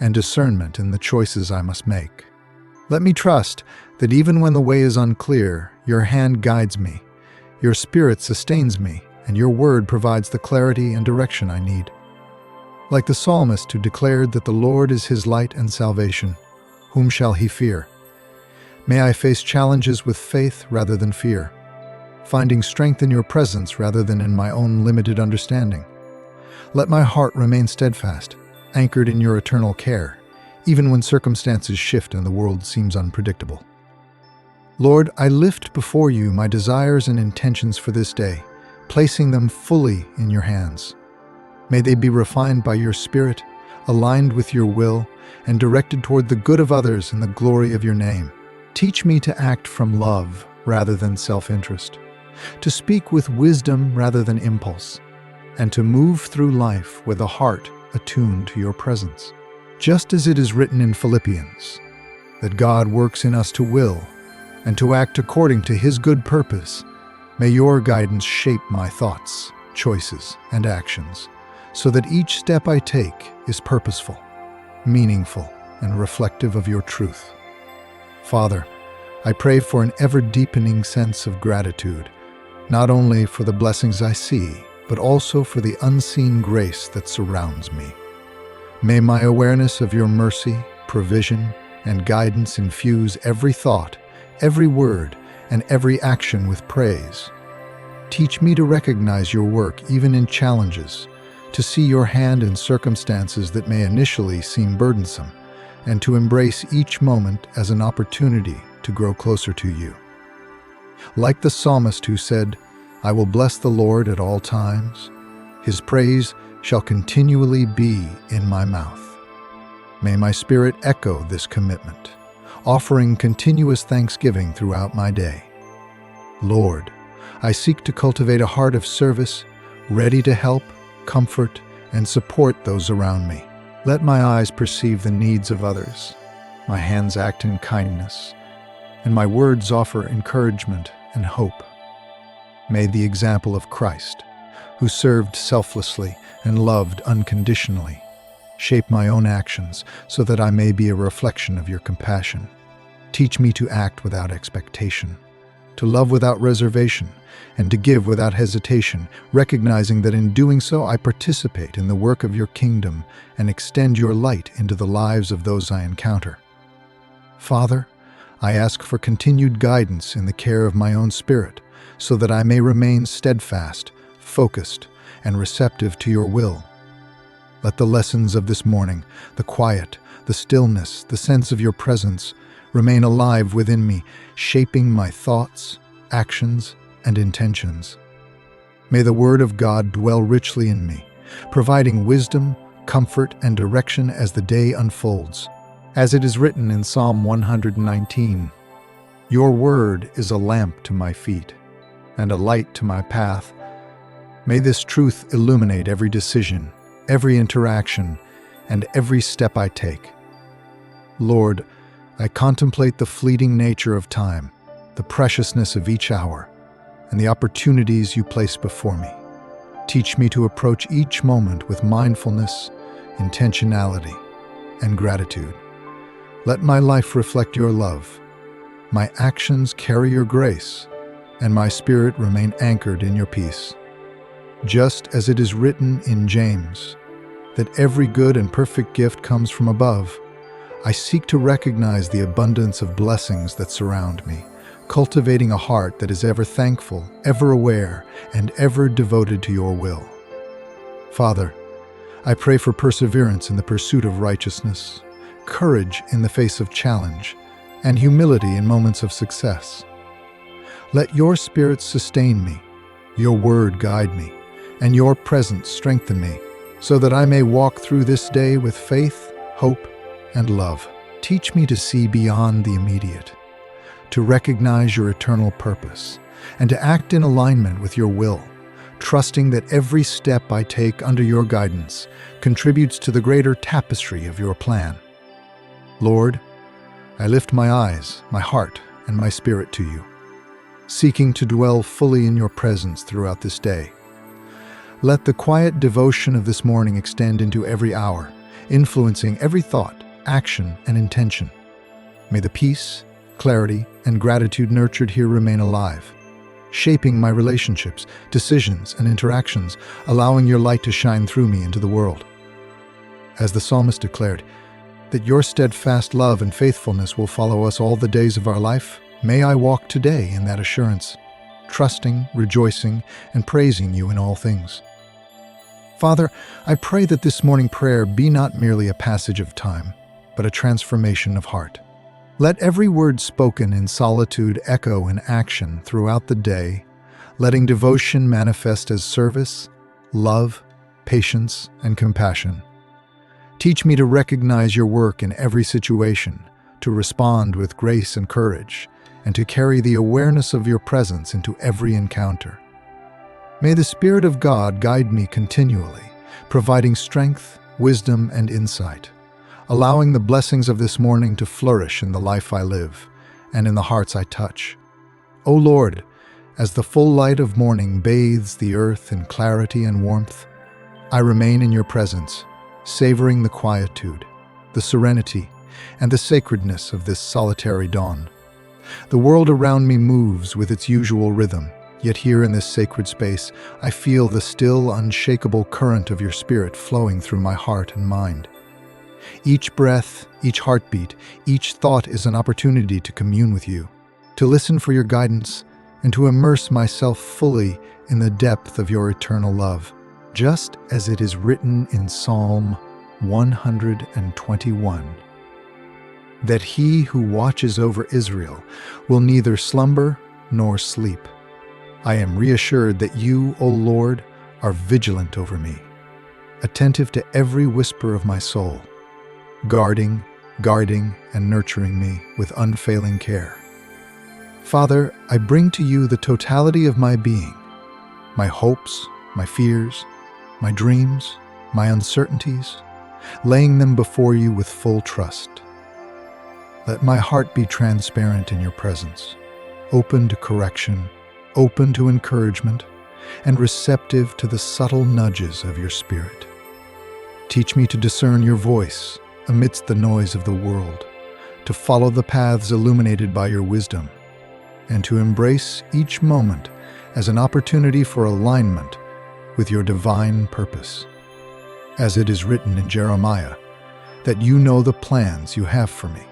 and discernment in the choices I must make. Let me trust that even when the way is unclear, your hand guides me, your spirit sustains me, and your word provides the clarity and direction I need. Like the psalmist who declared that the Lord is his light and salvation, whom shall he fear? May I face challenges with faith rather than fear, finding strength in your presence rather than in my own limited understanding. Let my heart remain steadfast, anchored in your eternal care, even when circumstances shift and the world seems unpredictable. Lord, I lift before you my desires and intentions for this day, placing them fully in your hands. May they be refined by your Spirit, aligned with your will, and directed toward the good of others and the glory of your name. Teach me to act from love rather than self-interest, to speak with wisdom rather than impulse, and to move through life with a heart attuned to your presence. Just as it is written in Philippians, that God works in us to will and to act according to his good purpose, may your guidance shape my thoughts, choices, and actions, so that each step I take is purposeful, meaningful, and reflective of your truth. Father, I pray for an ever-deepening sense of gratitude, not only for the blessings I see, but also for the unseen grace that surrounds me. May my awareness of your mercy, provision, and guidance infuse every thought, every word, and every action with praise. Teach me to recognize your work even in challenges, to see your hand in circumstances that may initially seem burdensome, and to embrace each moment as an opportunity to grow closer to you. Like the psalmist who said, I will bless the Lord at all times. His praise shall continually be in my mouth. May my spirit echo this commitment, offering continuous thanksgiving throughout my day. Lord, I seek to cultivate a heart of service, ready to help, comfort, and support those around me. Let my eyes perceive the needs of others, my hands act in kindness, and my words offer encouragement and hope. May the example of Christ, who served selflessly and loved unconditionally, shape my own actions so that I may be a reflection of your compassion. Teach me to act without expectation, to love without reservation, and to give without hesitation, recognizing that in doing so I participate in the work of your kingdom and extend your light into the lives of those I encounter. Father, I ask for continued guidance in the care of my own spirit, so that I may remain steadfast, focused, and receptive to your will. Let the lessons of this morning, the quiet, the stillness, the sense of your presence, remain alive within me, shaping my thoughts, actions, and intentions. May the Word of God dwell richly in me, providing wisdom, comfort, and direction as the day unfolds. As it is written in Psalm 119, your word is a lamp to my feet and a light to my path. May this truth illuminate every decision, every interaction, and every step I take. Lord, I contemplate the fleeting nature of time, the preciousness of each hour, and the opportunities you place before me. Teach me to approach each moment with mindfulness, intentionality, and gratitude. Let my life reflect your love, my actions carry your grace, and my spirit remain anchored in your peace. Just as it is written in James, that every good and perfect gift comes from above. I seek to recognize the abundance of blessings that surround me, cultivating a heart that is ever thankful, ever aware, and ever devoted to your will. Father, I pray for perseverance in the pursuit of righteousness, courage in the face of challenge, and humility in moments of success. Let your Spirit sustain me, your word guide me, and your presence strengthen me, so that I may walk through this day with faith, hope, and love. Teach me to see beyond the immediate, to recognize your eternal purpose, and to act in alignment with your will, trusting that every step I take under your guidance contributes to the greater tapestry of your plan. Lord, I lift my eyes, my heart, and my spirit to you, seeking to dwell fully in your presence throughout this day. Let the quiet devotion of this morning extend into every hour, influencing every thought, action, and intention. May the peace, clarity, and gratitude nurtured here remain alive, shaping my relationships, decisions, and interactions, allowing your light to shine through me into the world. As the psalmist declared, that your steadfast love and faithfulness will follow us all the days of our life, may I walk today in that assurance, trusting, rejoicing, and praising you in all things. Father, I pray that this morning prayer be not merely a passage of time, but a transformation of heart. Let every word spoken in solitude echo in action throughout the day, letting devotion manifest as service, love, patience, and compassion. Teach me to recognize your work in every situation, to respond with grace and courage, and to carry the awareness of your presence into every encounter. May the Spirit of God guide me continually, providing strength, wisdom, and insight, allowing the blessings of this morning to flourish in the life I live and in the hearts I touch. O Lord, as the full light of morning bathes the earth in clarity and warmth, I remain in your presence, savoring the quietude, the serenity, and the sacredness of this solitary dawn. The world around me moves with its usual rhythm, yet here in this sacred space, I feel the still, unshakable current of your Spirit flowing through my heart and mind. Each breath, each heartbeat, each thought is an opportunity to commune with you, to listen for your guidance, and to immerse myself fully in the depth of your eternal love. Just as it is written in Psalm 121, that he who watches over Israel will neither slumber nor sleep. I am reassured that you, O Lord, are vigilant over me, attentive to every whisper of my soul, guarding, and nurturing me with unfailing care. Father, I bring to you the totality of my being, my hopes, my fears, my dreams, my uncertainties, laying them before you with full trust. Let my heart be transparent in your presence, open to correction, open to encouragement, and receptive to the subtle nudges of your Spirit. Teach me to discern your voice amidst the noise of the world, to follow the paths illuminated by your wisdom, and to embrace each moment as an opportunity for alignment with your divine purpose. As it is written in Jeremiah, that you know the plans you have for me,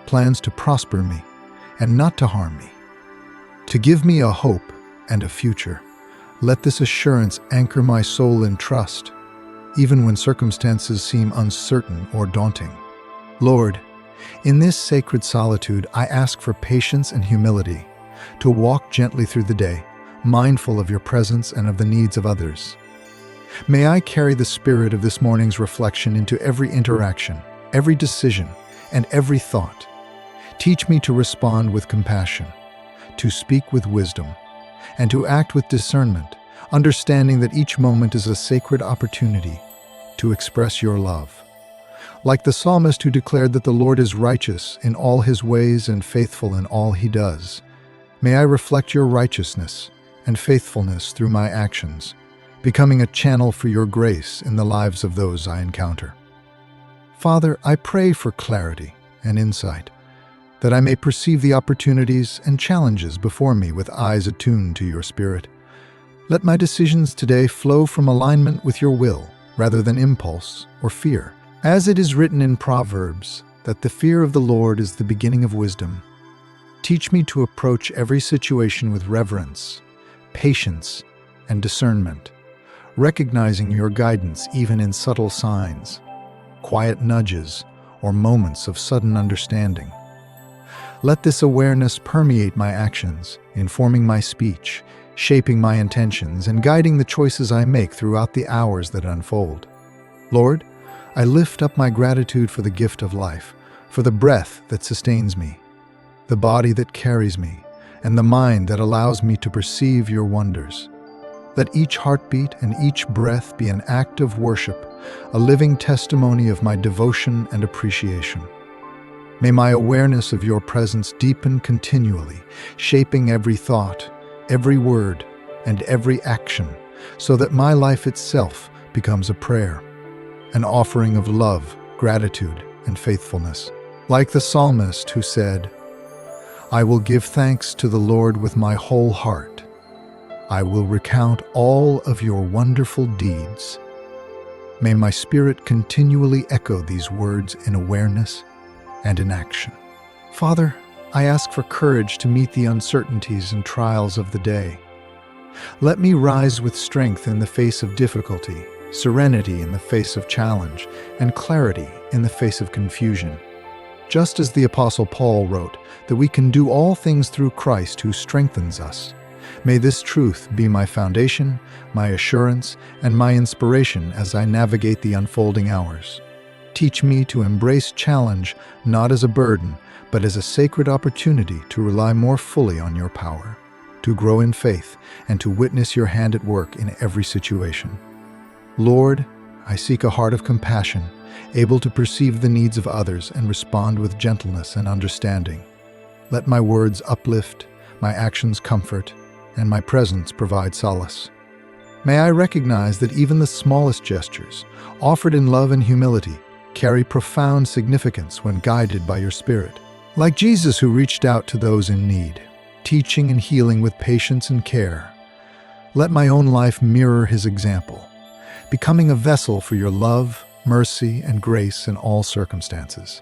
plans to prosper me and not to harm me, to give me a hope and a future. Let this assurance anchor my soul in trust, even when circumstances seem uncertain or daunting. Lord, in this sacred solitude, I ask for patience and humility, to walk gently through the day, mindful of your presence and of the needs of others. May I carry the spirit of this morning's reflection into every interaction, every decision, and every thought. Teach me to respond with compassion, to speak with wisdom, and to act with discernment, understanding that each moment is a sacred opportunity to express your love. Like the psalmist who declared that the Lord is righteous in all his ways and faithful in all he does, may I reflect your righteousness and faithfulness through my actions, becoming a channel for your grace in the lives of those I encounter. Father, I pray for clarity and insight, that I may perceive the opportunities and challenges before me with eyes attuned to your Spirit. Let my decisions today flow from alignment with your will, rather than impulse or fear. As it is written in Proverbs, that the fear of the Lord is the beginning of wisdom. Teach me to approach every situation with reverence, patience, and discernment, recognizing your guidance even in subtle signs, quiet nudges, or moments of sudden understanding. Let this awareness permeate my actions, informing my speech, shaping my intentions, and guiding the choices I make throughout the hours that unfold. Lord, I lift up my gratitude for the gift of life, for the breath that sustains me, the body that carries me, and the mind that allows me to perceive your wonders. Let each heartbeat and each breath be an act of worship, a living testimony of my devotion and appreciation. May my awareness of your presence deepen continually, shaping every thought, every word, and every action, so that my life itself becomes a prayer, an offering of love, gratitude, and faithfulness. Like the psalmist who said, "I will give thanks to the Lord with my whole heart. I will recount all of your wonderful deeds." May my spirit continually echo these words in awareness and in action. Father, I ask for courage to meet the uncertainties and trials of the day. Let me rise with strength in the face of difficulty, serenity in the face of challenge, and clarity in the face of confusion. Just as the Apostle Paul wrote that we can do all things through Christ who strengthens us, may this truth be my foundation, my assurance, and my inspiration as I navigate the unfolding hours. Teach me to embrace challenge not as a burden, but as a sacred opportunity to rely more fully on your power, to grow in faith, and to witness your hand at work in every situation. Lord, I seek a heart of compassion, able to perceive the needs of others and respond with gentleness and understanding. Let my words uplift, my actions comfort, and my presence provide solace. May I recognize that even the smallest gestures, offered in love and humility, carry profound significance when guided by your Spirit. Like Jesus who reached out to those in need, teaching and healing with patience and care, let my own life mirror his example, becoming a vessel for your love, mercy, and grace in all circumstances.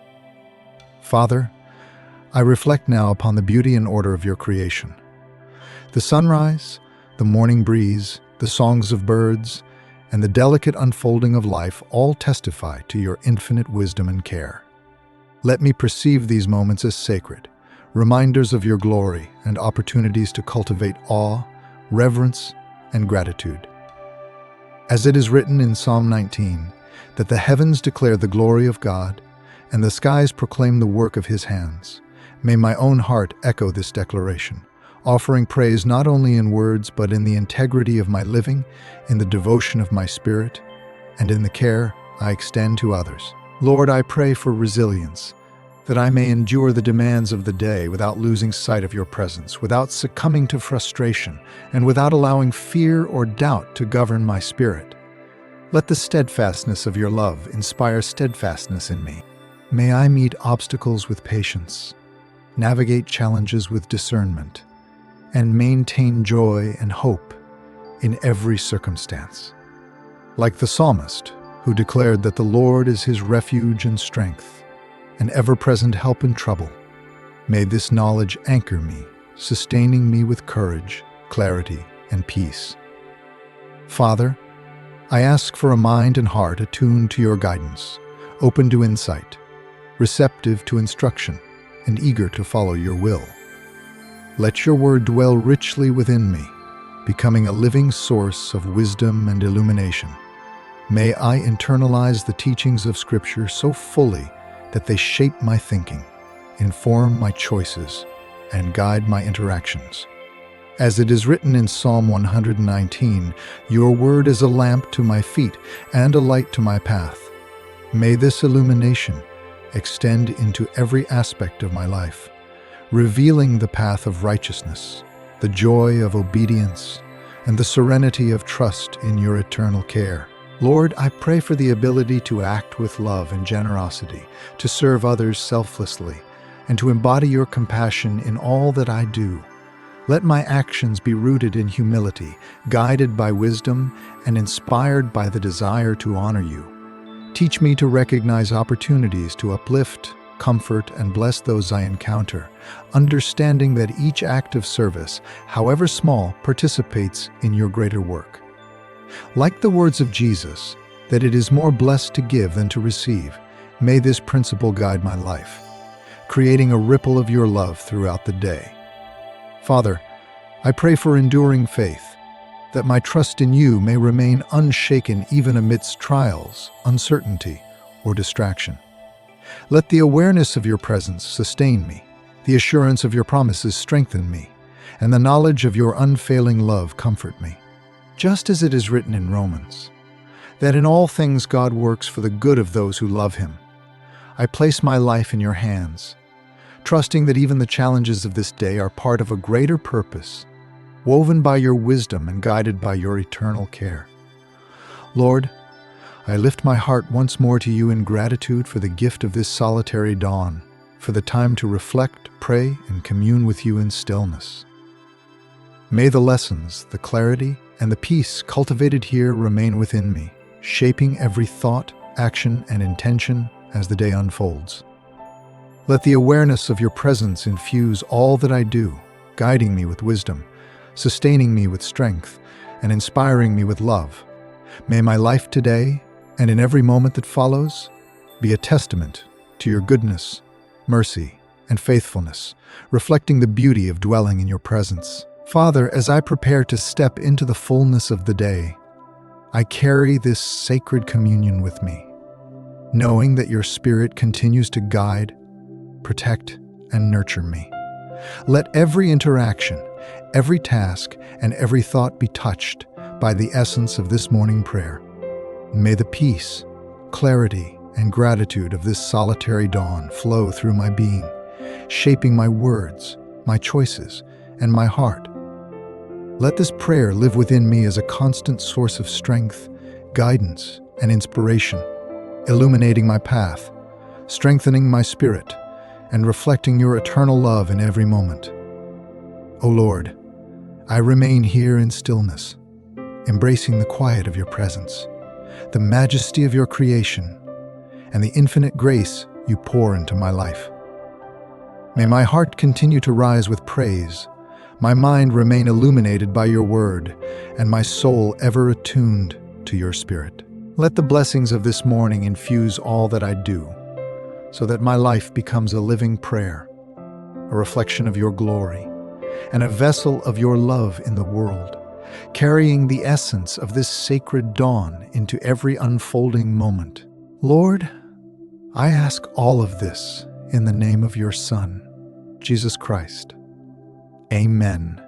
Father, I reflect now upon the beauty and order of your creation. The sunrise, the morning breeze, the songs of birds, and the delicate unfolding of life all testify to your infinite wisdom and care. Let me perceive these moments as sacred, reminders of your glory and opportunities to cultivate awe, reverence, and gratitude. As it is written in Psalm 19, that the heavens declare the glory of God, and the skies proclaim the work of his hands, may my own heart echo this declaration, offering praise not only in words but in the integrity of my living, in the devotion of my spirit, and in the care I extend to others. Lord, I pray for resilience, that I may endure the demands of the day without losing sight of your presence, without succumbing to frustration, and without allowing fear or doubt to govern my spirit. Let the steadfastness of your love inspire steadfastness in me. May I meet obstacles with patience, navigate challenges with discernment, and maintain joy and hope in every circumstance. Like the psalmist, who declared that the Lord is his refuge and strength, an ever-present help in trouble, may this knowledge anchor me, sustaining me with courage, clarity, and peace. Father, I ask for a mind and heart attuned to your guidance, open to insight, receptive to instruction, and eager to follow your will. Let your word dwell richly within me, becoming a living source of wisdom and illumination. May I internalize the teachings of Scripture so fully that they shape my thinking, inform my choices, and guide my interactions. As it is written in Psalm 119, your word is a lamp to my feet and a light to my path. May this illumination extend into every aspect of my life, revealing the path of righteousness, the joy of obedience, and the serenity of trust in your eternal care. Lord, I pray for the ability to act with love and generosity, to serve others selflessly, and to embody your compassion in all that I do. Let my actions be rooted in humility, guided by wisdom, and inspired by the desire to honor you. Teach me to recognize opportunities to uplift, comfort, and bless those I encounter, understanding that each act of service, however small, participates in your greater work. Like the words of Jesus, that it is more blessed to give than to receive, may this principle guide my life, creating a ripple of your love throughout the day. Father, I pray for enduring faith, that my trust in you may remain unshaken even amidst trials, uncertainty, or distraction. Let the awareness of your presence sustain me, the assurance of your promises strengthen me, and the knowledge of your unfailing love comfort me. Just as it is written in Romans, that in all things God works for the good of those who love him. I place my life in your hands, trusting that even the challenges of this day are part of a greater purpose, woven by your wisdom and guided by your eternal care. Lord, I lift my heart once more to you in gratitude for the gift of this solitary dawn, for the time to reflect, pray, and commune with you in stillness. May the lessons, the clarity, and the peace cultivated here remain within me, shaping every thought, action, and intention as the day unfolds. Let the awareness of your presence infuse all that I do, guiding me with wisdom, sustaining me with strength, and inspiring me with love. May my life today, and in every moment that follows, be a testament to your goodness, mercy, and faithfulness, reflecting the beauty of dwelling in your presence. Father, as I prepare to step into the fullness of the day, I carry this sacred communion with me, knowing that your Spirit continues to guide, protect, and nurture me. Let every interaction, every task, and every thought be touched by the essence of this morning prayer. May the peace, clarity, and gratitude of this solitary dawn flow through my being, shaping my words, my choices, and my heart. Let this prayer live within me as a constant source of strength, guidance, and inspiration, illuminating my path, strengthening my spirit, and reflecting your eternal love in every moment. O Lord, I remain here in stillness, embracing the quiet of your presence, the majesty of your creation, and the infinite grace you pour into my life. May my heart continue to rise with praise, my mind remain illuminated by your word, and my soul ever attuned to your spirit. Let the blessings of this morning infuse all that I do, so that my life becomes a living prayer, a reflection of your glory, and a vessel of your love in the world, carrying the essence of this sacred dawn into every unfolding moment. Lord, I ask all of this in the name of your Son, Jesus Christ. Amen.